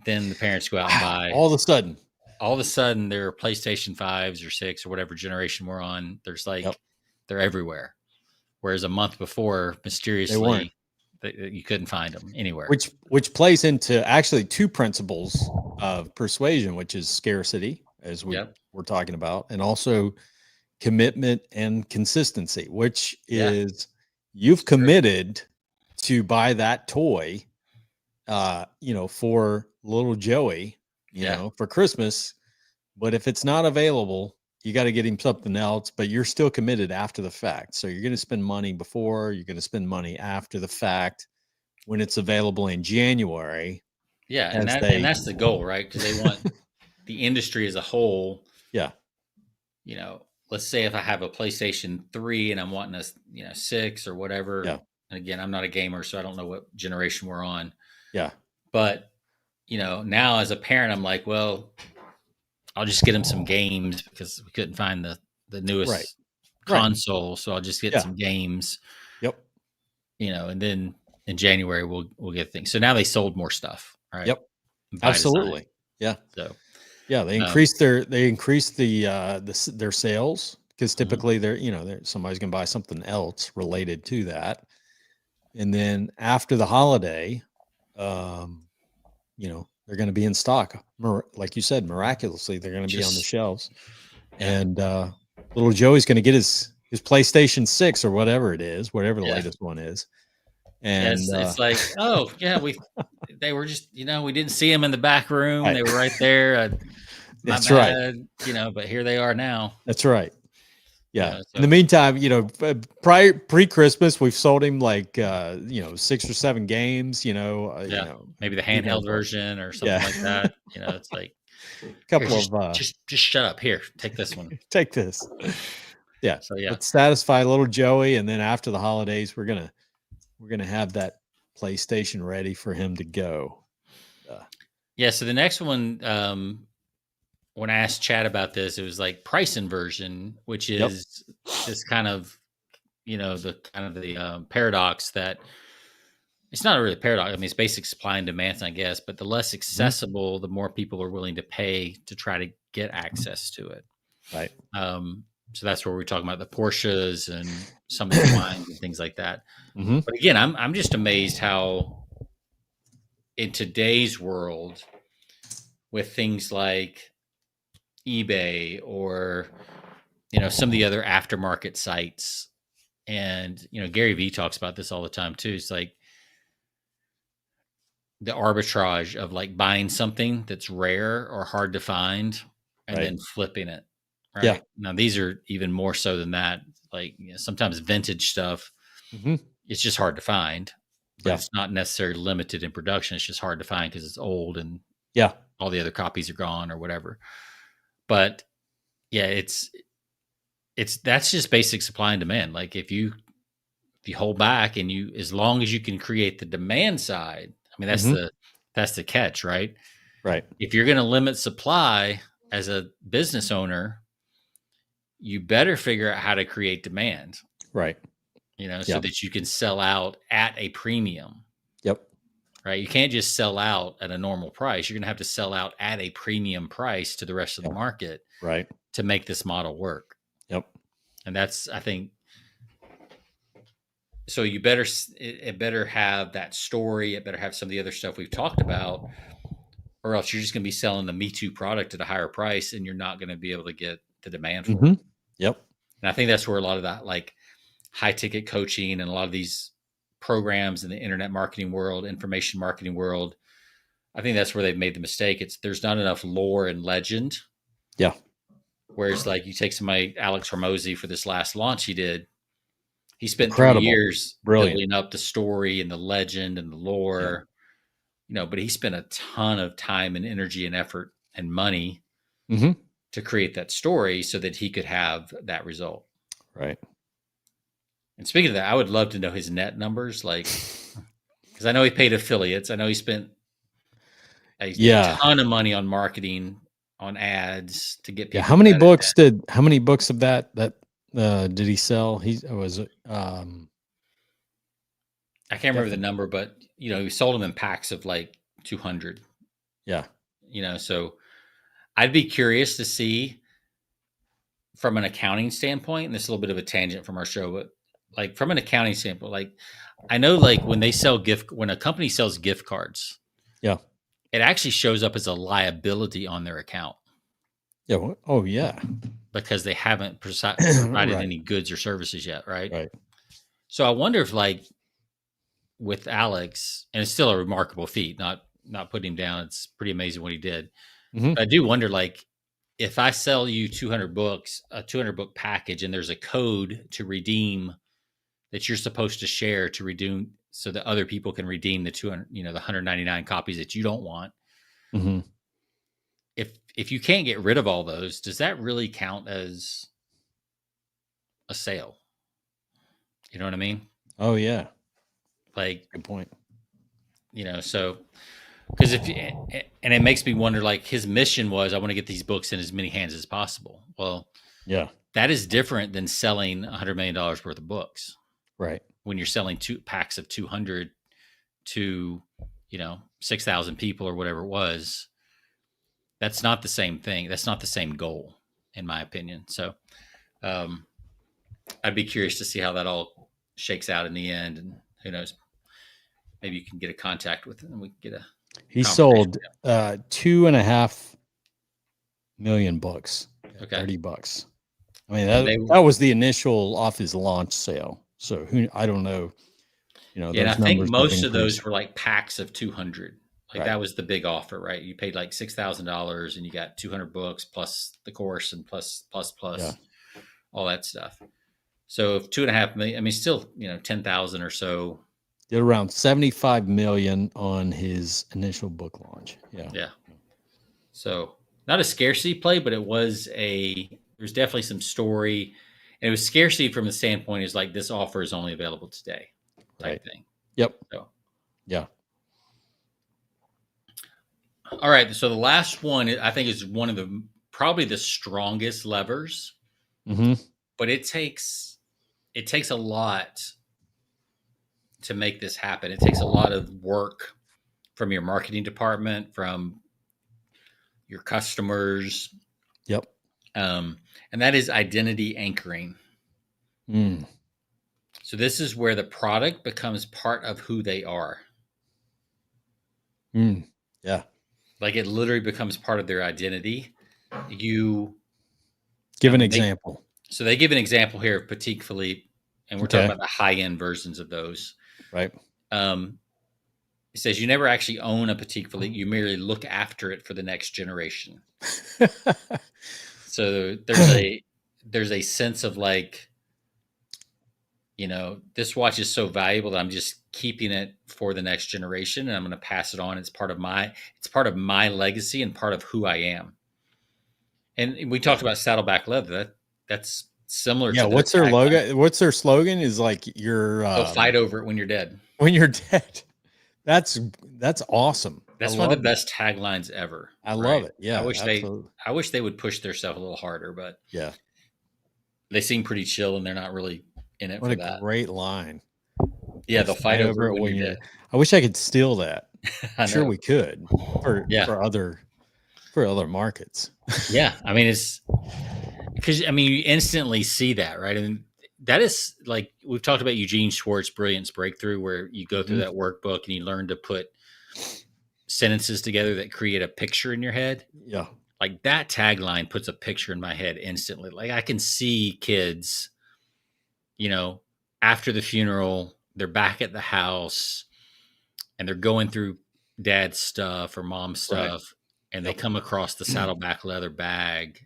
then the parents go out and buy. All of a sudden, there are PlayStation 5s or 6 or whatever generation we're on. There's they're everywhere. Whereas a month before, mysteriously, you couldn't find them anywhere. Which plays into actually 2 principles of persuasion, which is scarcity, as we're talking about, and also commitment and consistency, which is you've committed to buy that toy, for little Joey, for Christmas. But if it's not available, you got to get him something else, but you're still committed after the fact. So you're going to spend money before, you're going to spend money after the fact when it's available in January. Yeah. And that's the goal, right? Because they want the industry as a whole, let's say if I have a PlayStation 3 and I'm wanting a 6 or whatever. Yeah. And again, I'm not a gamer, so I don't know what generation we're on. Yeah. But now as a parent, I'm like, well, I'll just get him some games because we couldn't find the Right. newest Right. console, so I'll just get Yeah. some games. Yep. And then in January we'll get things. So now they sold more stuff, right? Yep. By design. Absolutely. Yeah. So yeah, they increased their sales because typically somebody's going to buy something else related to that. And then after the holiday, they're going to be in stock. Like you said, miraculously, they're going to be on the shelves. Yeah. And little Joey's going to get his PlayStation 6 or whatever it is, whatever the latest one is. And it's like, oh yeah, they were just, we didn't see them in the back room. Right. They were right there. That's right. But here they are now. That's right. Yeah. In the meantime, pre-Christmas, we've sold him like 6 or 7 games. Maybe the handheld version or something like that. It's like a couple of just shut up. Here, take this one. Take this. Yeah. So yeah, let's satisfy little Joey, and then after the holidays, we're gonna have that PlayStation ready for him to go. Yeah. So the next one, when I asked Chad about this, it was like price inversion, which is this kind of, the paradox that it's not really a paradox. I mean, it's basic supply and demand, I guess, but the less accessible, the more people are willing to pay to try to get access to it. Right. So that's where we're talking about the Porsches and some of the wines and things like that. Mm-hmm. But again, I'm just amazed how in today's world with things like eBay or some of the other aftermarket sites, and Gary Vee talks about this all the time too. It's like the arbitrage of like buying something that's rare or hard to find and then flipping it. Right. Yeah. Now these are even more so than that. Like sometimes vintage stuff, it's just hard to find. But it's not necessarily limited in production. It's just hard to find because it's old and all the other copies are gone or whatever. But yeah, it's that's just basic supply and demand. Like if you hold back and as long as you can create the demand side, I mean, that's the catch, right? Right. If you're going to limit supply as a business owner, you better figure out how to create demand. Right. So that you can sell out at a premium. Yep. Right. You can't just sell out at a normal price. You're going to have to sell out at a premium price to the rest of the market. Right. To make this model work. Yep. And that's, I think, so it better have that story. It better have some of the other stuff we've talked about, or else you're just going to be selling the Me Too product at a higher price and you're not going to be able to get the demand for it. Yep. And I think that's where a lot of that, like high ticket coaching and a lot of these programs in the internet marketing world, information marketing world, I think that's where they've made the mistake. There's not enough lore and legend. Yeah. Whereas like you take somebody, Alex Hormozy, for this last launch he did, he spent 3 years building up the story and the legend and the lore, but he spent a ton of time and energy and effort and money to create that story so that he could have that result. Right. And speaking of that, I would love to know his net numbers, like, because I know he paid affiliates. I know he spent a ton of money on marketing, on ads to get people. How many books of that did he sell? I can't remember the number, but he sold them in packs of like 200. Yeah. So I'd be curious to see from an accounting standpoint, and this is a little bit of a tangent from our show, but like from an accounting standpoint, like I know like when a company sells gift cards, it actually shows up as a liability on their account. Yeah. Oh yeah. Because they haven't provided any goods or services yet. Right. Right. So I wonder if like with Alex, and it's still a remarkable feat, not putting him down. It's pretty amazing what he did. But I do wonder, like, if I sell you 200 books, a 200 book package, and there's a code to redeem that you're supposed to share to redeem so that other people can redeem the 200, the 199 copies that you don't want. If you can't get rid of all those, does that really count as a sale. You know what I mean? Oh yeah. Like, Good point. So because and it makes me wonder, like, his mission was, I want to get these books in as many hands as possible. Well, yeah, that is different than selling $100 million worth of books. Right. When you're selling 2 packs of 200 to, 6,000 people or whatever it was, that's not the same thing. That's not the same goal, in my opinion. So, um, I'd be curious to see how that all shakes out in the end. And who knows, maybe you can get a contact with him and we can get a He conversation. sold 2.5 million books at Okay. $30. I mean, that was the initial off his launch sale. So I don't know. Yeah, and I those think numbers have most of increased. those were like packs of 200. Like, Right. that was the big offer, right? You paid like $6,000 and you got 200 books plus the course and plus Yeah. all that stuff. So if 2.5 million, I mean, still, 10,000 or so. Did around 75 million on his initial book launch. Yeah. Yeah. So not a scarcity play, but there's definitely some story. And it was scarcity from the standpoint is like, this offer is only available today type thing. Yep. So, yeah. All right. So the last one, I think, is one of probably the strongest levers, but it takes a lot to make this happen. It takes a lot of work from your marketing department, from your customers. Yep. And that is identity anchoring. So this is where the product becomes part of who they are. Yeah. Like, it literally becomes part of their identity. You give an example. So they give an example here of Patek Philippe, and we're talking about the high-end versions of those. Right. It says you never actually own a Patek Philippe. You merely look after it for the next generation. So there's a sense of like, this watch is so valuable that I'm just keeping it for the next generation, and I'm going to pass it on. It's part of my legacy and part of who I am. And we talked about saddleback leather. That's similar to what's their logo? What's their slogan? Is like, they'll fight over it when you're dead. When you're dead. That's awesome. That's one of the best taglines ever. I love it. Yeah. I wish they would push themselves a little harder, but yeah, they seem pretty chill and they're not really in it for that. What a great line. Yeah, they'll fight over it when you're dead. I wish I could steal that. I'm sure we could for other markets. Yeah. I mean, it's because, you instantly see that, right? And that is, like, we've talked about Eugene Schwartz's Brilliance Breakthrough, where you go through that workbook and you learn to put sentences together that create a picture in your head. Yeah. Like, that tagline puts a picture in my head instantly. Like, I can see kids, after the funeral, they're back at the house and they're going through dad's stuff or mom's stuff, and they come across the saddleback leather bag.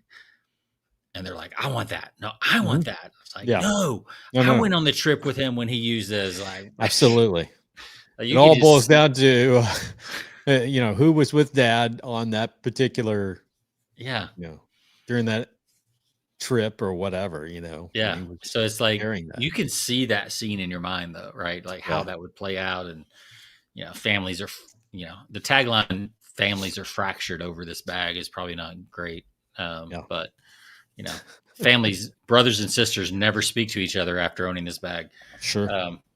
And they're like, I want that. No, I want that. It's like, no. I went on the trip with him when he used this. Like, absolutely. It all boils down to, who was with dad on that particular, during that trip or whatever, Yeah. So it's like, you can see that scene in your mind, though, right? Like, how that would play out. And, families are, the tagline, families are fractured over this bag, is probably not great. But, families, brothers and sisters never speak to each other after owning this bag. Sure.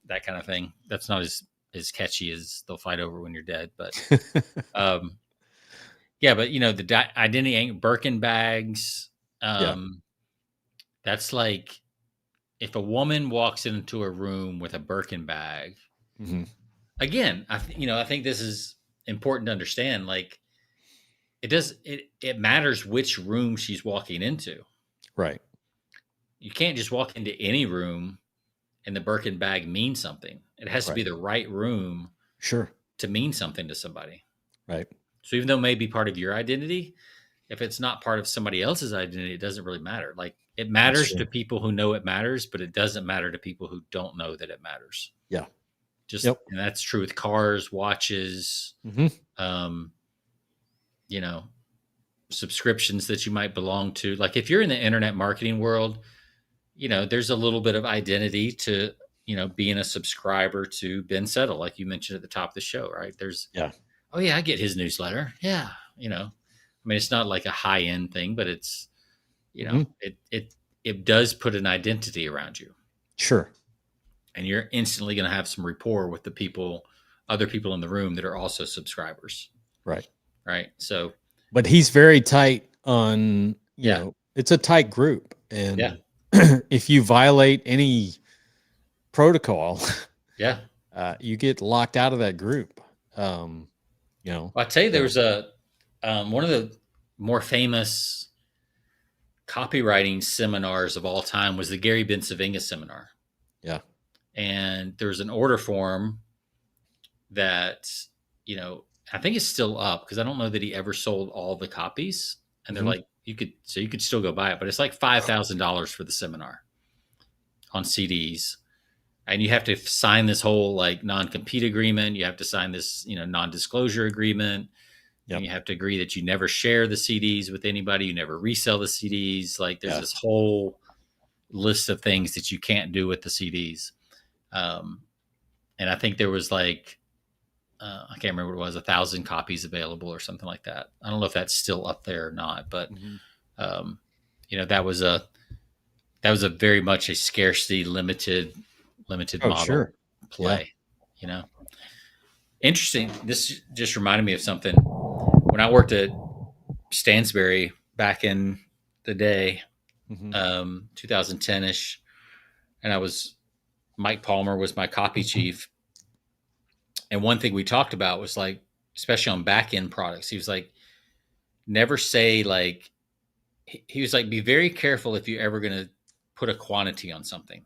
That kind of thing. That's not as catchy as they'll fight over when you're dead. But, but the identity Birkin bags. That's like, if a woman walks into a room with a Birkin bag, again, I think this is important to understand. Like, it matters which room she's walking into. Right. You can't just walk into any room and the Birkin bag means something. It has to be the right room, to mean something to somebody. Right. So even though it may be part of your identity, if it's not part of somebody else's identity, it doesn't really matter. Like, it matters to people who know it matters, but it doesn't matter to people who don't know that it matters. Yeah. And that's true with cars, watches, subscriptions that you might belong to. Like, if you're in the internet marketing world, there's a little bit of identity to, being a subscriber to Ben Settle, like you mentioned at the top of the show, right? There's, Yeah. oh yeah, I get his newsletter. Yeah. I mean, it's not like a high end thing, but it's, Mm-hmm. it does put an identity around you. Sure. And you're instantly going to have some rapport with other people in the room that are also subscribers. Right. Right. So, but he's very tight on, yeah, it's a tight group. And yeah, if you violate any protocol, yeah, you get locked out of that group. Well, I tell you, there was one of the more famous copywriting seminars of all time was the Gary Bensavinga seminar. Yeah. And there's an order form that, I think it's still up because I don't know that he ever sold all the copies. And they're like, you could still go buy it, but it's like $5,000 for the seminar on CDs. And you have to sign this whole like non-compete agreement. You have to sign this, non-disclosure agreement. Yep. And you have to agree that you never share the CDs with anybody. You never resell the CDs. Like there's this whole list of things that you can't do with the CDs. And I think there was like, I can't remember what it was, 1,000 copies available or something like that. I don't know if that's still up there or not, but that was a very much a scarcity limited model play. Yeah. Interesting. This just reminded me of something. When I worked at Stansberry back in the day, 2010-ish, and Mike Palmer was my copy chief. And one thing we talked about was like, especially on back end products, he was like, never say like, he was like, be very careful if you're ever going to put a quantity on something.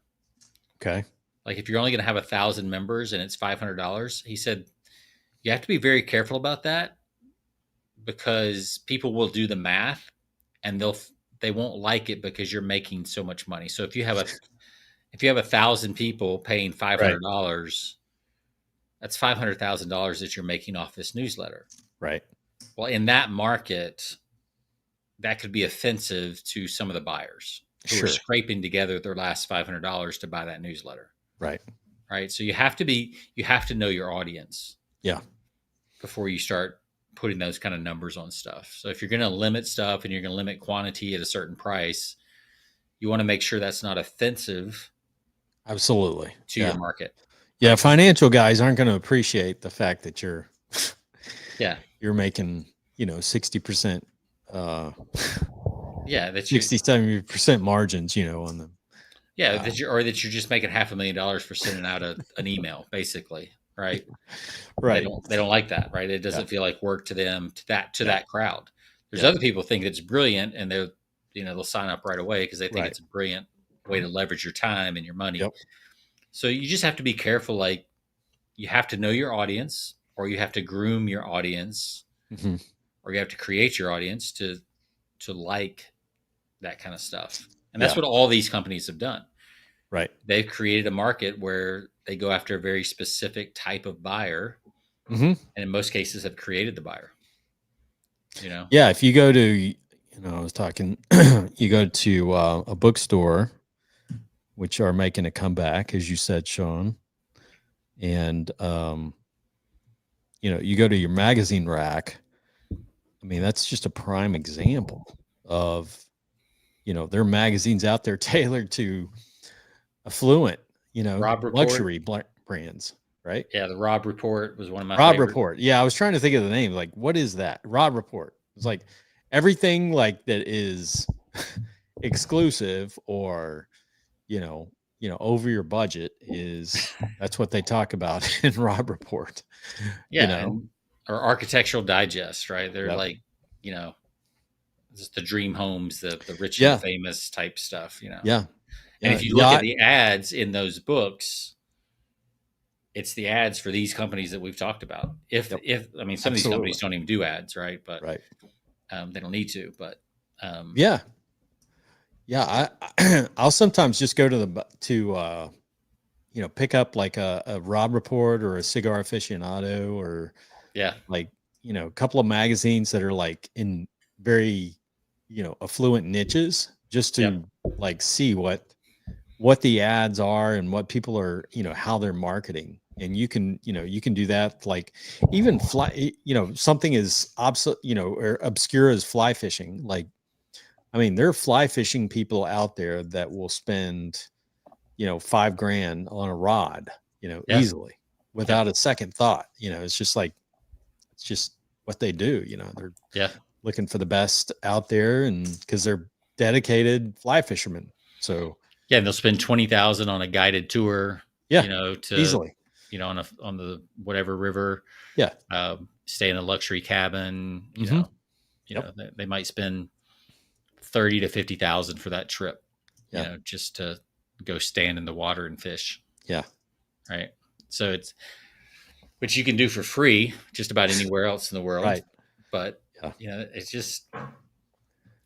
Okay. Like if you're only going to have 1,000 members and it's $500, he said, you have to be very careful about that because people will do the math and they won't like it because you're making so much money. So if you have 1,000 people paying $500, that's $500,000 that you're making off this newsletter. Right. Well, in that market, that could be offensive to some of the buyers who are scraping together their last $500 to buy that newsletter. Right. Right. So you have to know your audience. Yeah. Before you start putting those kind of numbers on stuff. So if you're going to limit stuff and you're going to limit quantity at a certain price, you want to make sure that's not offensive. Absolutely. To your market. Yeah. Financial guys aren't going to appreciate the fact that you're making, 60%, that 60-70% margins, on them. Yeah. That you're just making $500,000 for sending out an email, basically. Right. Right. They don't like that. Right. It doesn't feel like work to them, to that crowd. There's other people think it's brilliant and they'll sign up right away because they think it's a brilliant way to leverage your time and your money. Yep. So you just have to be careful. Like you have to know your audience or you have to groom your audience or you have to create your audience to like that kind of stuff. And that's what all these companies have done. Right. They've created a market where they go after a very specific type of buyer, and in most cases have created the buyer. Yeah. If you go to, I was talking, you go to a bookstore, which are making a comeback, as you said, Sean, and you go to your magazine rack. I mean, that's just a prime example of, there are magazines out there tailored to affluent, luxury brands, right? Yeah, the Robb Report was one of my favorite. Report. Yeah, I was trying to think of the name. Like, what is that? Robb Report. It's like everything like that is exclusive or, over your budget that's what they talk about in Robb Report. Yeah, or Architectural Digest, right? They're like, just the dream homes, the rich and famous type stuff, Yeah. And if you look at the ads in those books, it's the ads for these companies that we've talked about. Some of these companies don't even do ads, right? But they don't need to. But I'll sometimes just go to pick up like a Robb Report or a Cigar Aficionado or like a couple of magazines that are like in very affluent niches just to like see what what the ads are and what people are, how they're marketing. And you can do that, like even fly, something as or obscure as fly fishing. Like, I mean, there are fly fishing people out there that will spend, $5,000 on a rod, Yeah. easily Yeah. without a second thought. It's just like, it's just what they do. They're Yeah. looking for the best out there, and because they're dedicated fly fishermen. So Yeah. And they'll spend 20,000 on a guided tour, yeah, to, easily. on the whatever river, Yeah. stay in a luxury cabin, Hmm. Yep. they might spend 30 to 50,000 for that trip, Yeah. just to go stand in the water and fish. Yeah. Right. So it's, which you can do for free just about anywhere else in the world. Right. But, Yeah. it's just,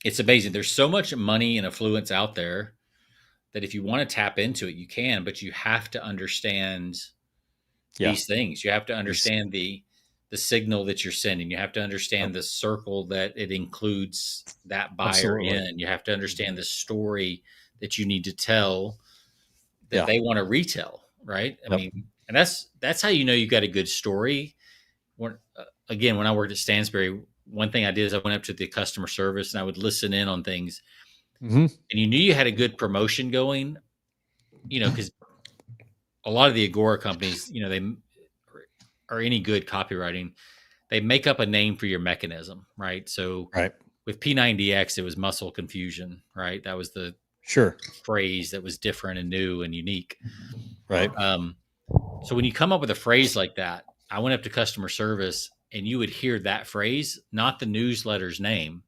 it's amazing. There's so much money and affluence out there that if you want to tap into it, you can, but you have to understand Yeah. these things. You have to These. understand the signal that you're sending. You have to Yep. understand the circle that it includes that buyer Absolutely. in. You have to Mhm. understand the story that you need to tell that Yeah. they want to retell, right? I Yep. mean, and that's how you know you got a good story. When again, when I worked at Stansberry, one thing I did is I went up to the customer service and I would listen in on things, Hmm. and you knew you had a good promotion going, because a lot of the Agora companies, they or any good copywriting, they make up a name for your mechanism, right? So Right. with P90X, it was muscle confusion, right? That was the Sure. phrase that was different and new and unique. Right. Um, so when you come up with a phrase like that, I went up to customer service and you would hear that phrase, not the newsletter's name,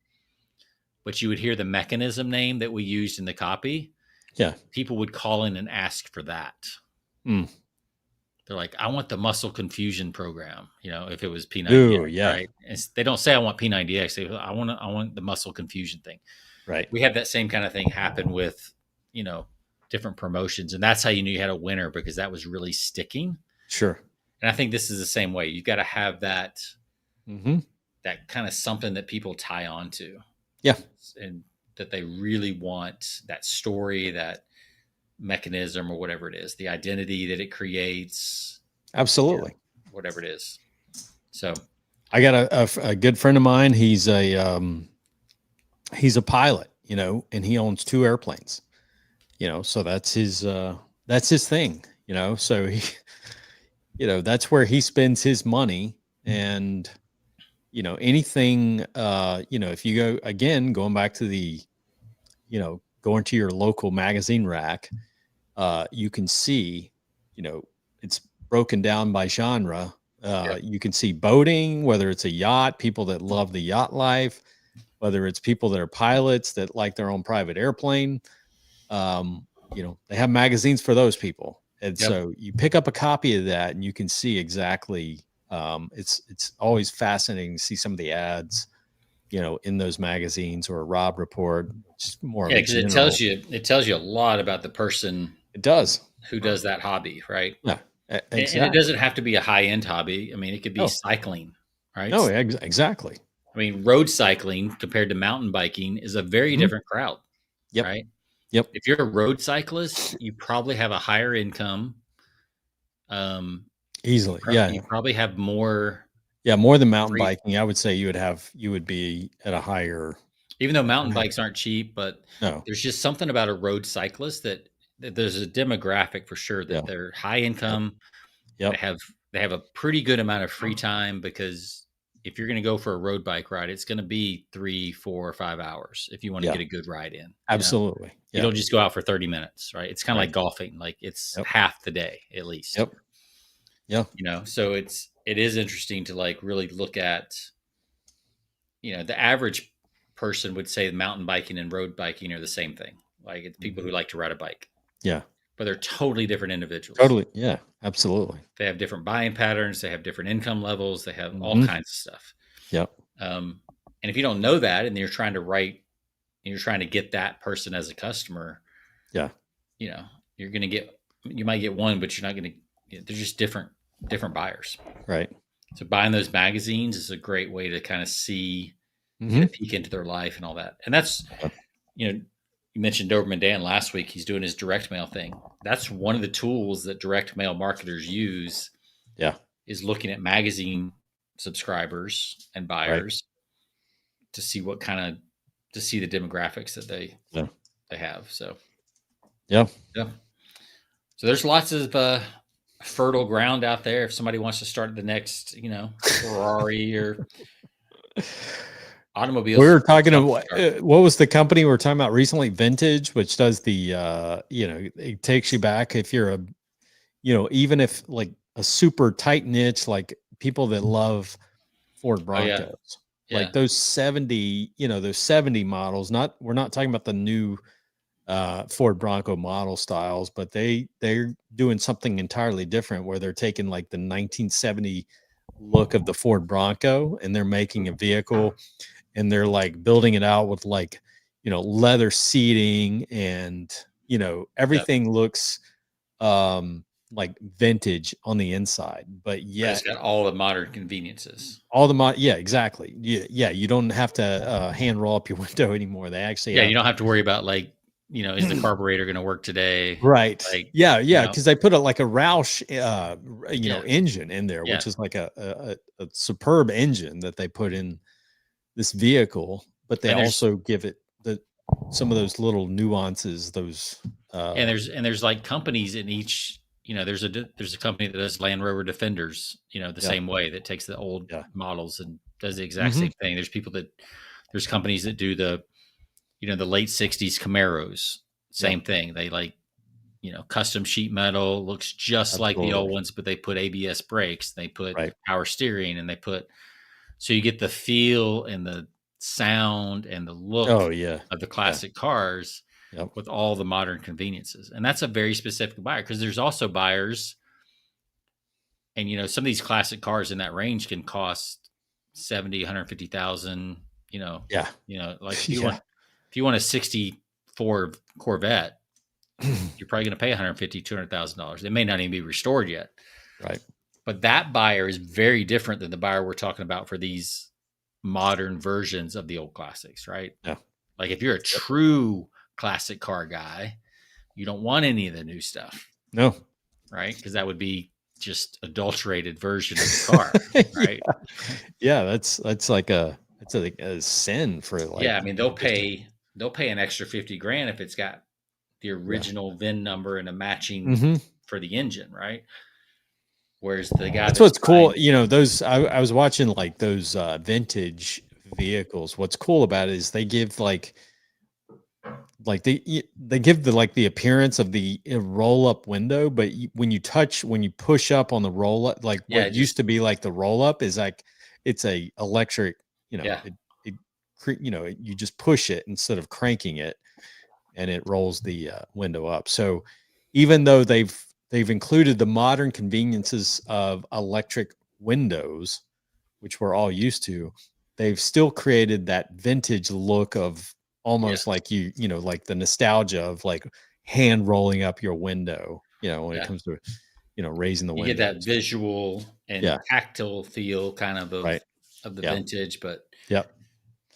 but you would hear the mechanism name that we used in the copy. Yeah. People would call in and ask for that. Mm. They're like, I want the muscle confusion program, if it was P90X, Ooh, yeah. right? They don't say I want P90X. I want the muscle confusion thing. Right. We had that same kind of thing happen with, you know, different promotions. And that's how you knew you had a winner, because that was really sticking. Sure. And I think this is the same way. You've got to have Hmm. that kind of something that people tie on to, Yeah. and that they really want, that story, that mechanism, or whatever it is, the identity that it creates, Absolutely. whatever it is. So I got a good friend of mine. He's a pilot, and he owns two airplanes, so that's his thing, so he, that's where he spends his money. And, anything, if you go again, going back to the, going to your local magazine rack, you can see, it's broken down by genre. yeah, You can see boating, whether it's a yacht, people that love the yacht life, whether it's people that are pilots that like their own private airplane. They have magazines for those people. And yep, so you pick up a copy of that and you can see exactly, it's always fascinating to see some of the ads, in those magazines, or a Rob report, just more of yeah, a because general. it tells you a lot about the person It does. who does that hobby, right? Yeah, And it doesn't exactly. have to be a high end hobby. I mean, it could be Oh, cycling, right? no, exactly. I mean, road cycling compared to mountain biking is a very Mhm. different crowd, Yep. right? Yep. If you're a road cyclist, you probably have a higher income. Easily. Yeah. You probably have more Yeah. More than mountain free, biking, I would say you would be at a higher. even though mountain bikes aren't cheap, but No. there's just something about a road cyclist that there's a demographic for sure Yeah. that they're high Yep. income. They Yep. have they have a pretty good amount of free time, because if you're going to go for a road bike ride, it's going to be 3, 4, or 5 hours if you want to Yeah. get a good ride in. Absolutely. You Yeah. don't just go out for 30 minutes, right? It's kind of Right. like golfing, like it's Yep. half the day at least. Yep. Yeah. So it is interesting to like really look at, the average person would say mountain biking and road biking are the same thing. Like, it's people Mhm. who like to ride a bike, Yeah. but they're totally different individuals. Totally. Yeah. Absolutely. They have different buying patterns. They have different income levels. They have all Hmm. kinds of stuff. Yep. And if you don't know that, and you're trying to write, and you're trying to get that person as a customer, Yeah. you know, you might get one, but you're not going to, they're just different buyers. Right. So buying those magazines is a great way to kind of get Hmm. a peek into their life and all that. And that's, you know, you mentioned Doberman Dan last week. He's doing his direct mail thing. That's one of the tools that direct mail marketers use. Yeah. Is looking at magazine subscribers and buyers to see what kind of to see the demographics that they have. So yeah. So there's lots of fertile ground out there if somebody wants to start the next, Ferrari or automobiles. We were talking about what was the company we were talking about recently? Vintage, which does the it takes you back if you're a even if like a super tight niche, like people that love Ford Broncos, like those 70 models. We're not talking about the new Ford Bronco model styles, but they're doing something entirely different where they're taking like the 1970 look of the Ford Bronco and they're making a vehicle and they're like building it out with like, leather seating and, everything looks like vintage on the inside, but yet it's got all the modern conveniences. Yeah, exactly. Yeah, you don't have to hand roll up your window anymore. They actually you don't have to worry about like, is the carburetor going to work today? Right. Like, yeah, because they put like a Roush engine in there, which is like a superb engine that they put in this vehicle, but they also give it some of those little nuances, those and there's like companies in each, there's a company that does Land Rover Defenders, the same way, that takes the old models and does the exact same thing. There's companies that do the late 60s Camaros, same thing. They like, custom sheet metal, looks just like the old ones, but they put ABS brakes, they put power steering, and so you get the feel and the sound and the look of the classic cars with all the modern conveniences. And that's a very specific buyer, because there's also buyers, and some of these classic cars in that range can cost 70, 150,000, like if you want a 64 Corvette, you're probably going to pay $150,000, $200,000. It may not even be restored yet. Right. But that buyer is very different than the buyer we're talking about for these modern versions of the old classics, right? Yeah. Like if you're a true classic car guy, you don't want any of the new stuff. No. Right? Because that would be just adulterated version of the car. Right. Yeah. That's like a sin for like. Yeah. I mean, they'll pay an extra $50,000 if it's got the original VIN number and a matching for the engine, right? Whereas the guy that's what's cool, those I was watching like those vintage vehicles. What's cool about it is they give like they give the appearance of the roll up window, but when you push up on the roll up, like what used to be like the roll up is like it's a electric, you just push it instead of cranking it, and it rolls the window up. So even though they've included the modern conveniences of electric windows, which we're all used to, they've still created that vintage look of almost like like the nostalgia of like hand rolling up your window, when it comes to, raising the window. You get that visual and tactile feel kind of the vintage, but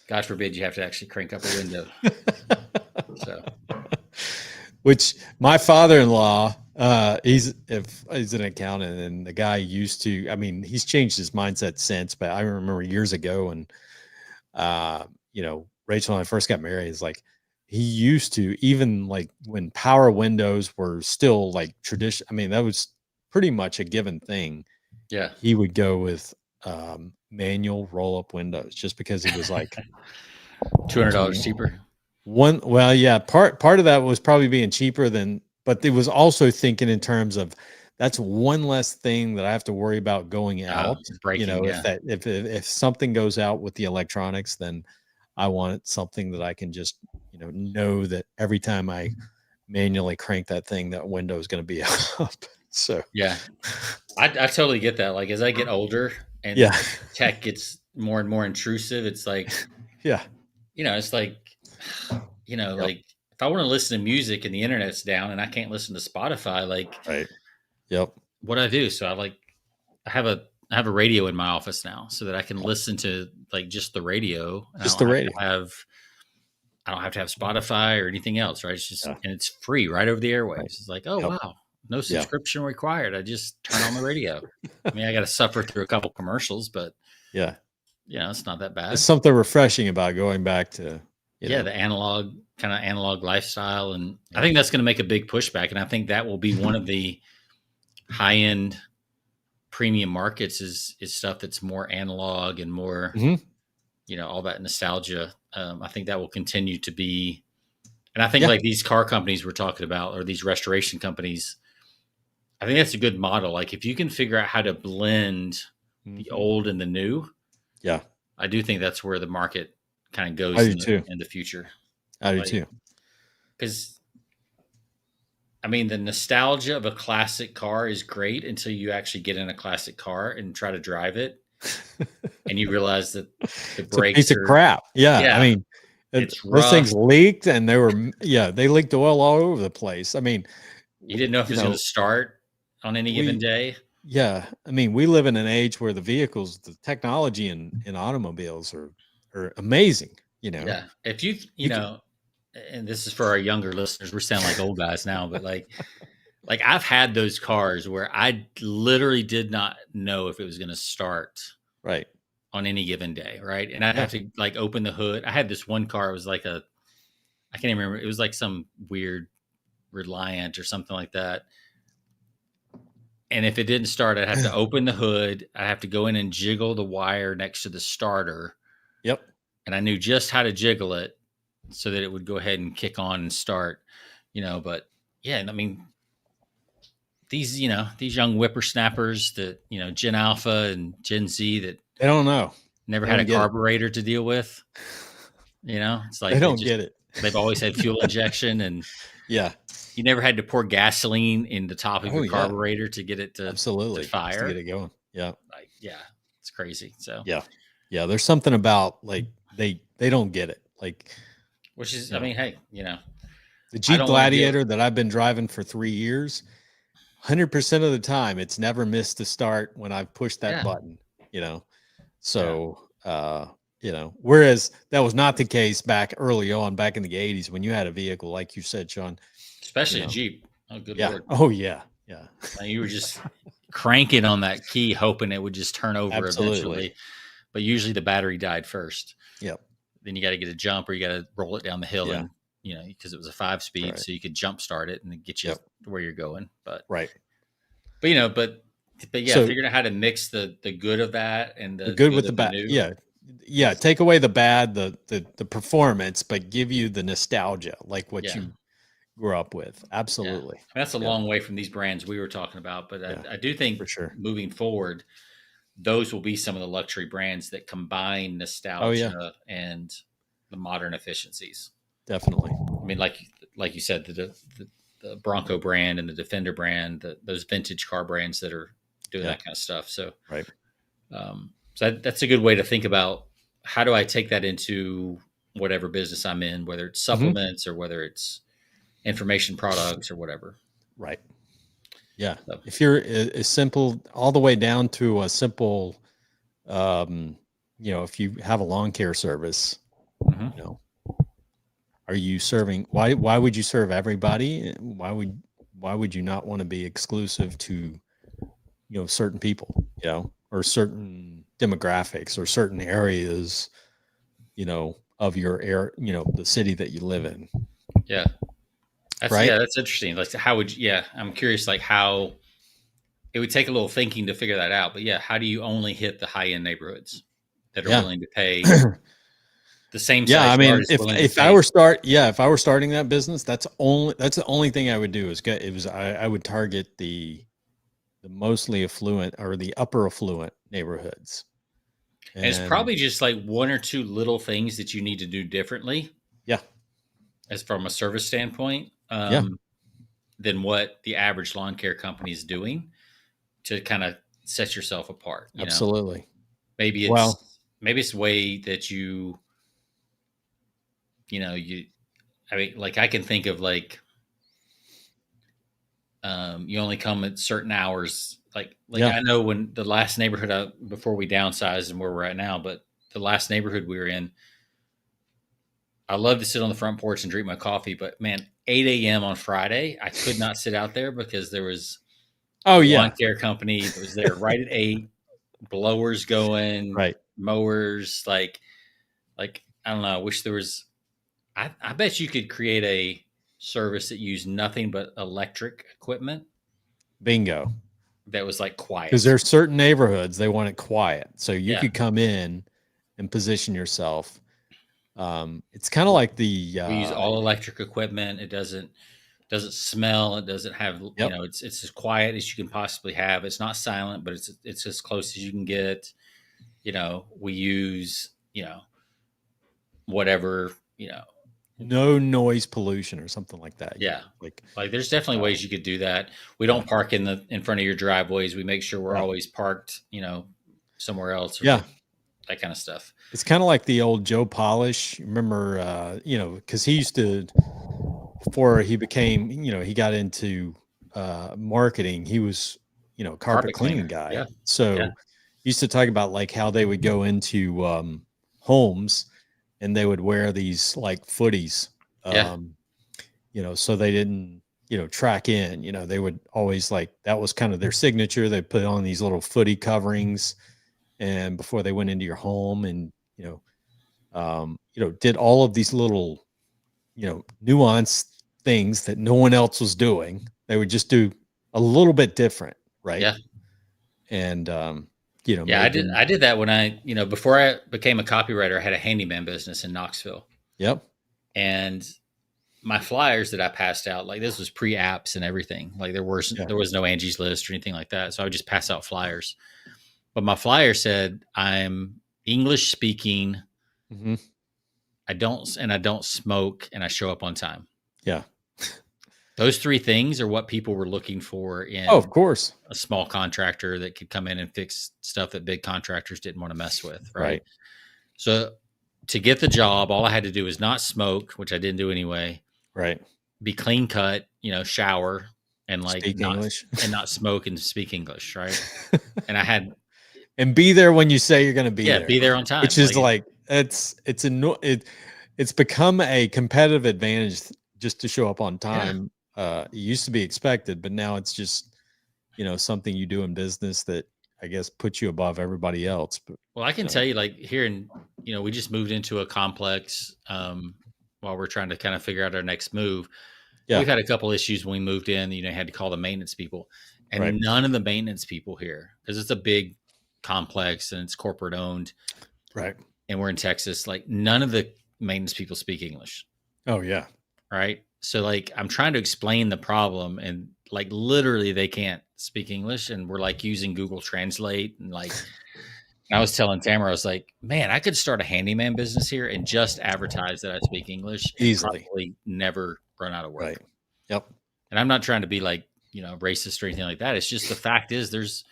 God forbid you have to actually crank up a window. So, which my father-in-law, he's an accountant, and the guy used to, I mean, he's changed his mindset since, but I remember years ago, and Rachel and I first got married, is like he used to, even like when power windows were still like tradition, I mean, that was pretty much a given thing. Yeah. He would go with manual roll-up windows just because it was like $200 cheaper. Part of that was probably being cheaper but it was also thinking in terms of that's one less thing that I have to worry about going out. Breaking, if something goes out with the electronics, then I want something that I can just, know that every time I manually crank that thing, that window is going to be up. So, I totally get that. Like as I get older and tech gets more and more intrusive, it's like, it's like, like if I want to listen to music and the internet's down and I can't listen to Spotify, like, what do I do? So I have a radio in my office now so that I can listen to like just the radio. Just the radio. I I don't have to have Spotify or anything else, right? It's just, Yeah. and it's free right over the airwaves. Right. It's like, oh, Yep. wow, no Yeah. subscription required. I just turn on the radio. I mean, I got to suffer through a couple commercials, but Yeah. it's not that It's bad. something refreshing about going back to, The analog kind of analog lifestyle. And I yeah. think that's going to make a big pushback. And I think that will be one of the high end premium markets is stuff that's more analog and more, all that nostalgia. I think that will continue to be, and I think like these car companies we're talking about, or these restoration companies, I think that's a good model. Like if you can figure out how to blend the old and the new, I do think that's where the market kind of goes in the future. I do too. Because I mean, the nostalgia of a classic car is great until you actually get in a classic car and try to drive it, and you realize that the brakes it's a piece of crap. Yeah. I mean, it's those rough. things leaked, and they leaked oil all over the place. I mean, you didn't know if it was going to start on any given day. Yeah. I mean, we live in an age where the technology in automobiles are amazing, Yeah. If you know, and this is for our younger listeners, we're sounding like old guys now, but like I've had those cars where I literally did not know if it was going to start right on any given day. Right. And I'd have to like open the hood. I had this one car. It was like I can't even remember. It was like some weird Reliant or something like that. And if it didn't start, I'd have to open the hood. I'd have to go in and jiggle the wire next to the starter. Yep. And I knew just how to jiggle it so that it would go ahead and kick on and start, but yeah, I mean, these young whippersnappers that, Gen Alpha and Gen Z that they don't know, never had a carburetor to deal with, it's like they don't get it. They've always had fuel injection and you never had to pour gasoline in the top of your carburetor to get it to absolutely to fire, to get it going. Yeah. Like, it's crazy. So yeah, there's something about like they don't get it. Like, which is, I mean, hey, the Jeep Gladiator that I've been driving for 3 years, 100% of the time, it's never missed a start when I've pushed that button, So, whereas that was not the case back early on, back in the 80s, when you had a vehicle, like you said, Sean. Especially a Jeep. Oh, good Lord. Oh, yeah. Yeah. You were just cranking on that key, hoping it would just turn over eventually. But usually the battery died first. Yep. Then you got to get a jump, or you got to roll it down the hill, and because it was a 5-speed, so you could jump start it and get you where you're going. But but so, figuring out how to mix the good of that and the good with the bad. Yeah. Take away the bad, the performance, but give you the nostalgia, like what you grew up with. Absolutely. That's a long way from these brands we were talking about, but I do think for sure moving forward, those will be some of the luxury brands that combine nostalgia and the modern efficiencies. Definitely. I mean, like you said, the Bronco brand and the Defender brand, those vintage car brands that are doing that kind of stuff. So, so that's a good way to think about how do I take that into whatever business I'm in, whether it's supplements or whether it's information products or whatever. Right. Yeah. So, if you're a simple, all the way down to a simple, if you have a lawn care service, are you serving? Why would you serve everybody? Why would you not want to be exclusive to, certain people, or certain demographics or certain areas, of your the city that you live in? Yeah. That's interesting. Like, how would you, I'm curious, like how it would take a little thinking to figure that out. But how do you only hit the high end neighborhoods that are willing to pay the same size? I mean, if I were starting that business, that's the only thing I would do I would target the mostly affluent or the upper affluent neighborhoods. And it's probably just like one or two little things that you need to do differently. Yeah. As from a service standpoint, than what the average lawn care company is doing to kind of set yourself apart. Absolutely. Maybe it's the way that I mean, like I can think of like, you only come at certain hours. Like I know when the last neighborhood before we downsized and where we're at now, but the last neighborhood we were in, I love to sit on the front porch and drink my coffee, but man, 8 a.m. on Friday, I could not sit out there because there was Oh a yeah. lawn care company that was there right at 8, blowers going, Right. mowers, like I don't know. I wish there was. I bet you could create a service that used nothing but electric equipment Bingo. that was like Because quiet. there's certain neighborhoods they want it quiet, so you Yeah, could come in and position yourself. It's kind of like the we use all electric equipment. It doesn't smell. It doesn't have, yep. it's as quiet as you can possibly have. It's not silent, but it's as close as you can get. We use, whatever, No noise pollution or something like that. yeah. Like Like there's definitely ways you could do that. We yeah, don't park in front of your driveways. We make sure we're yeah, always parked, somewhere else or yeah. that kind of stuff. It's kind of like the old Joe Polish. Remember, because he used to, before he became, he got into marketing. He was, carpet Carpet cleaning cleaner. Yeah. guy. Yeah. So he used to talk about like how they would go into homes and they would wear these like footies, Yeah. so they didn't, track in. They would always like that was kind of their signature. They put on these little footy coverings, and before they went into your home, and did all of these little, nuanced things that no one else was doing. They would just do a little bit different, right? Yeah. And Yeah. made them. I did that when before I became a copywriter, I had a handyman business in Knoxville. Yep. And my flyers that I passed out, like this was pre apps and everything. Like there was no Angie's List or anything like that. So I would just pass out flyers. But my flyer said, I'm English speaking. Mm-hmm. I don't smoke, and I show up on time. Yeah. Those 3 things are what people were looking for in Oh, of course. a small contractor that could come in and fix stuff that big contractors didn't want to mess with. Right. So to get the job, all I had to do was not smoke, which I didn't do anyway. Right. Be clean cut, shower and like Speak English and not smoke and speak English. Right. And I had, and be there when you say you're going to be there. Be there on time. Which is it's become a competitive advantage just to show up on time. Yeah. It used to be expected, but now it's just, something you do in business that I guess puts you above everybody else. But well, I can tell you, like here in, we just moved into a complex while we're trying to kind of figure out our next move. Yeah. We've had a couple issues when we moved in, had to call the maintenance people, and none of the maintenance people here, because it's a big complex and it's corporate owned. Right. And we're in Texas, like none of the maintenance people speak English. Oh yeah. Right. So like I'm trying to explain the problem, and like literally they can't speak English, and we're like using Google Translate, and like I was telling Tamara, I was like, man, I could start a handyman business here and just advertise that I speak English and easily, probably never run out of work. Right. Yep. And I'm not trying to be like, racist or anything like that. It's just the fact is there's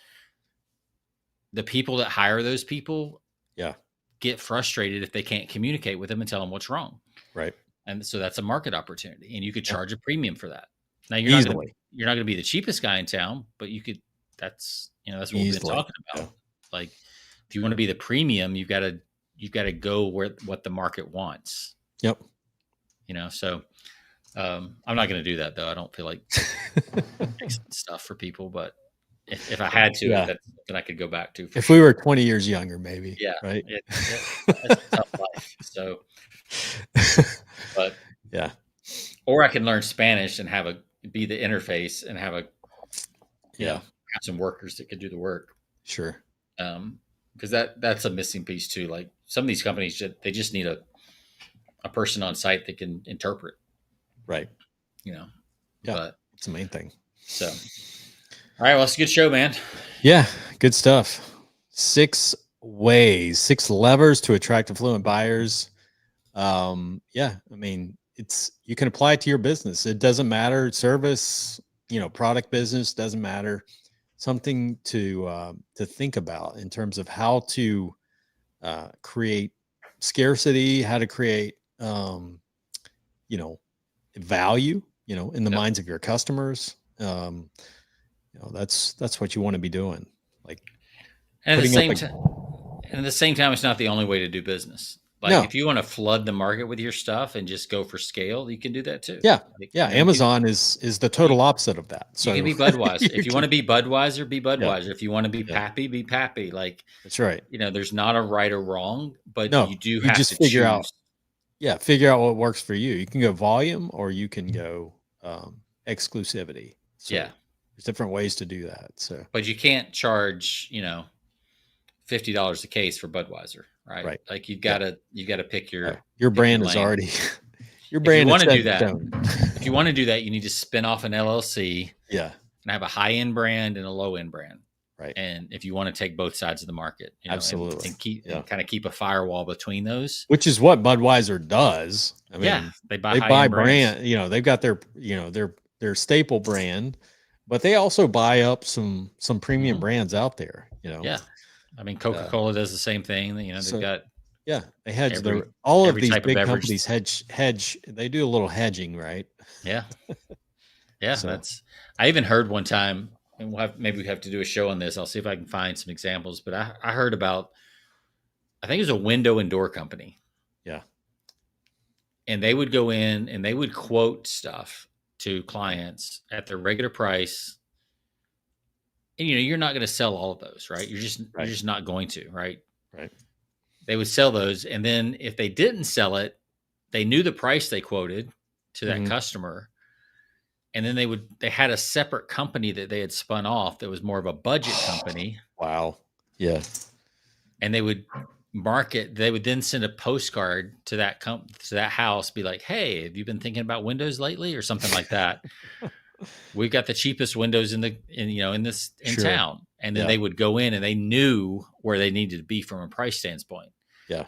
the people that hire those people. Yeah. Get frustrated if they can't communicate with them and tell them what's wrong. Right. And so that's a market opportunity, and you could charge a premium for that. Now you're not going to be the cheapest guy in town, but you could, that's what we've been talking about. Yeah. Like if you want to be the premium, you've got to go where what the market wants. Yep. So I'm not going to do that though. I don't feel like fixing stuff for people, but if I had to, that's something I could go back to. If we were 20 years younger, maybe. Yeah. Right. That's a tough life. So, but yeah. Or I can learn Spanish and be the interface and have have some workers that could do the work. Sure. Because that's a missing piece too. Like some of these companies, they just need a person on site that can interpret. Right. Yeah. But it's the main thing. So, all right. Well, it's a good show, man. Yeah. Good stuff. 6 levers to attract affluent buyers. Yeah. I mean, you can apply it to your business. It doesn't matter. Service, product business, doesn't matter. Something to think about in terms of how to create scarcity, how to create, value, in the minds of your customers. That's what you want to be doing. Like, and at the same time, it's not the only way to do business. Like No. if you want to flood the market with your stuff and just go for scale, you can do that too. Yeah. Like, Yeah. you can, Amazon is the total opposite of that. you can So be Budweiser. you If you want can, to be Budweiser, be yeah. Budweiser. If you want to be Yeah. Pappy, be Pappy. Like, That's right. there's not a right or wrong, but No, you do you have just to figure out, choose. figure out what works for you. You can go volume or you can go exclusivity. So Yeah. there's different ways to do that. So, But you can't charge, $50 a case for Budweiser, right? right. Like Yeah. you gotta pick your brand is lane. already your If you brand is want to set do in that, stone. if you want to do that, you need to spin off an LLC Yeah. and have a high end brand and a low end brand. Right. And if you want to take both sides of the market, Absolutely. and kind of keep a firewall between those, which is what Budweiser does. I mean, they buy high-end brand, they've got their, their staple brand, but they also buy up some premium brands out there, Yeah. I mean, Coca-Cola does the same thing. They've got, they hedge all of these big beverage companies hedge. They do a little hedging, right? Yeah. Yeah. So. I even heard one time, and maybe we have to do a show on this. I'll see if I can find some examples, but I heard about, I think it was a window and door company. Yeah. And they would go in and they would quote stuff to clients at their regular price. And you're not going to sell all of those, right? You're just not going to, right? Right. They would sell those, and then if they didn't sell it, they knew the price they quoted to that customer, and then they had a separate company that they had spun off that was more of a budget company. Wow. Yeah. And they would market. They would then send a postcard to that house, be like, "Hey, have you been thinking about windows lately?" or something like that. We've got the cheapest windows in town. And then they would go in and they knew where they needed to be from a price standpoint. Yeah.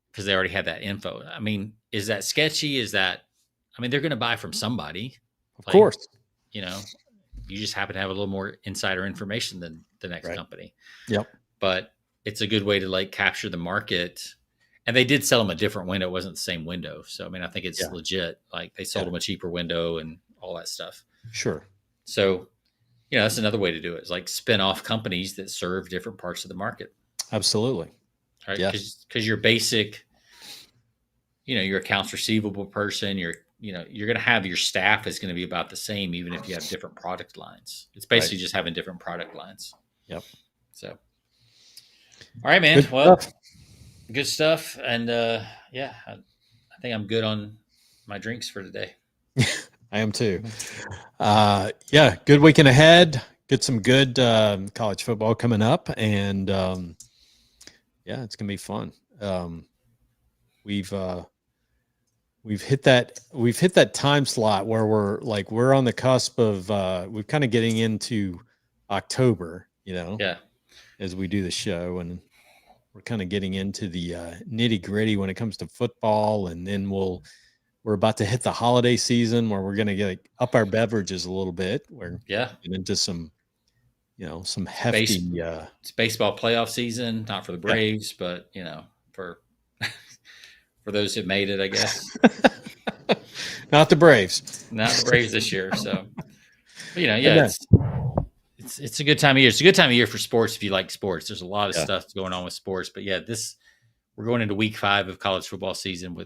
Because they already had that info. I mean, is that sketchy? They're going to buy from somebody. Of course. You just happen to have a little more insider information than the next company. Yep. But it's a good way to capture the market. And they did sell them a different window. It wasn't the same window. So, I think it's legit. Like they sold them a cheaper window and all that stuff. Sure. So, that's another way to do it. It's like spin off companies that serve different parts of the market. Absolutely. Right. Because your basic, your accounts receivable person, you're going to have your staff is going to be about the same, even if you have different product lines. It's basically just having different product lines. Yep. So, all right, man. Good stuff. And I think I'm good on my drinks for today. I am too. Good weekend ahead. Get some good college football coming up, and it's gonna be fun. We've hit that time slot where we're on the cusp of we're kind of getting into October, as we do the show, and we're kind of getting into the nitty gritty when it comes to football, and then we're about to hit the holiday season where we're going to get up our beverages a little bit. We're getting into some hefty. It's baseball playoff season, not for the Braves, but for those who made it, I guess. Not the Braves. Not the Braves this year. So, but it's a good time of year. It's a good time of year for sports if you like sports. There's a lot of stuff going on with sports, but we're going into week 5 of college football season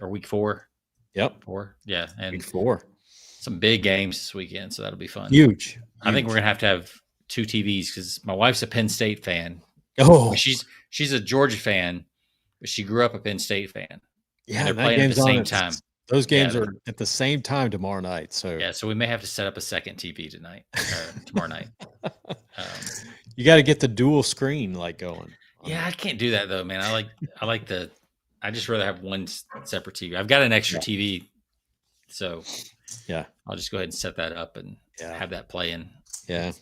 or week 4. Yep. 4. Yeah. And week 4. Some big games this weekend. So that'll be fun. Huge. I think we're going to have 2 TVs because my wife's a Penn State fan. Oh, she's a Georgia fan, but she grew up a Penn State fan. Yeah. And they're playing at the same time. Those games are at the same time tomorrow night. So so we may have to set up a second TV tomorrow night. You got to get the dual screen going. Yeah, I can't do that though, man. I just rather have one separate TV. I've got an extra TV, so I'll just go ahead and set that up and have that playing. Yeah.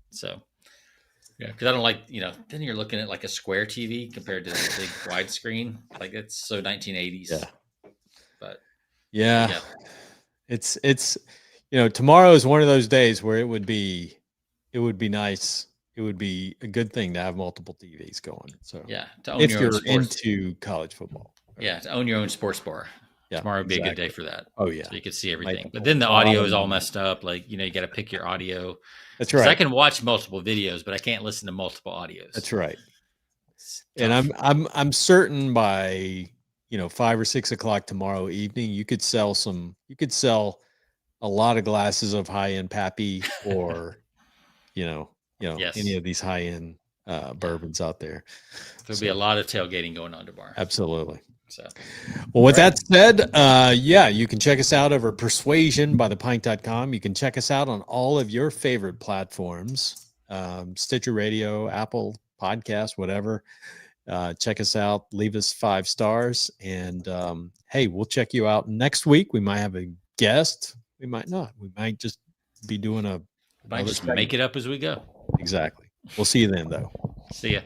So, because I don't like, then you're looking at like a square TV compared to the big widescreen. Like it's so 1980s. Yeah. But it's tomorrow is one of those days where it would be nice. It would be a good thing to have multiple TVs going. So to own if your you're into college football, to own your own sports bar. Tomorrow would be a good day for that. Oh yeah, so you can see everything. But then the audio is all messed up. Like you got to pick your audio. That's right. I can watch multiple videos, but I can't listen to multiple audios. That's right. And I'm certain by 5 or 6 o'clock tomorrow evening, you could sell a lot of glasses of high end Pappy or Yes. any of these high end bourbons out there. There'll be a lot of tailgating going on tomorrow. Absolutely. So, well, with that said, you can check us out over persuasionbythepint.com. You can check us out on all of your favorite platforms, Stitcher Radio, Apple Podcast, whatever. Check us out, leave us 5 stars, and hey, we'll check you out next week. We might have a guest. We might not. We might just be doing might just make it up as we go. Exactly. We'll see you then, though. See ya.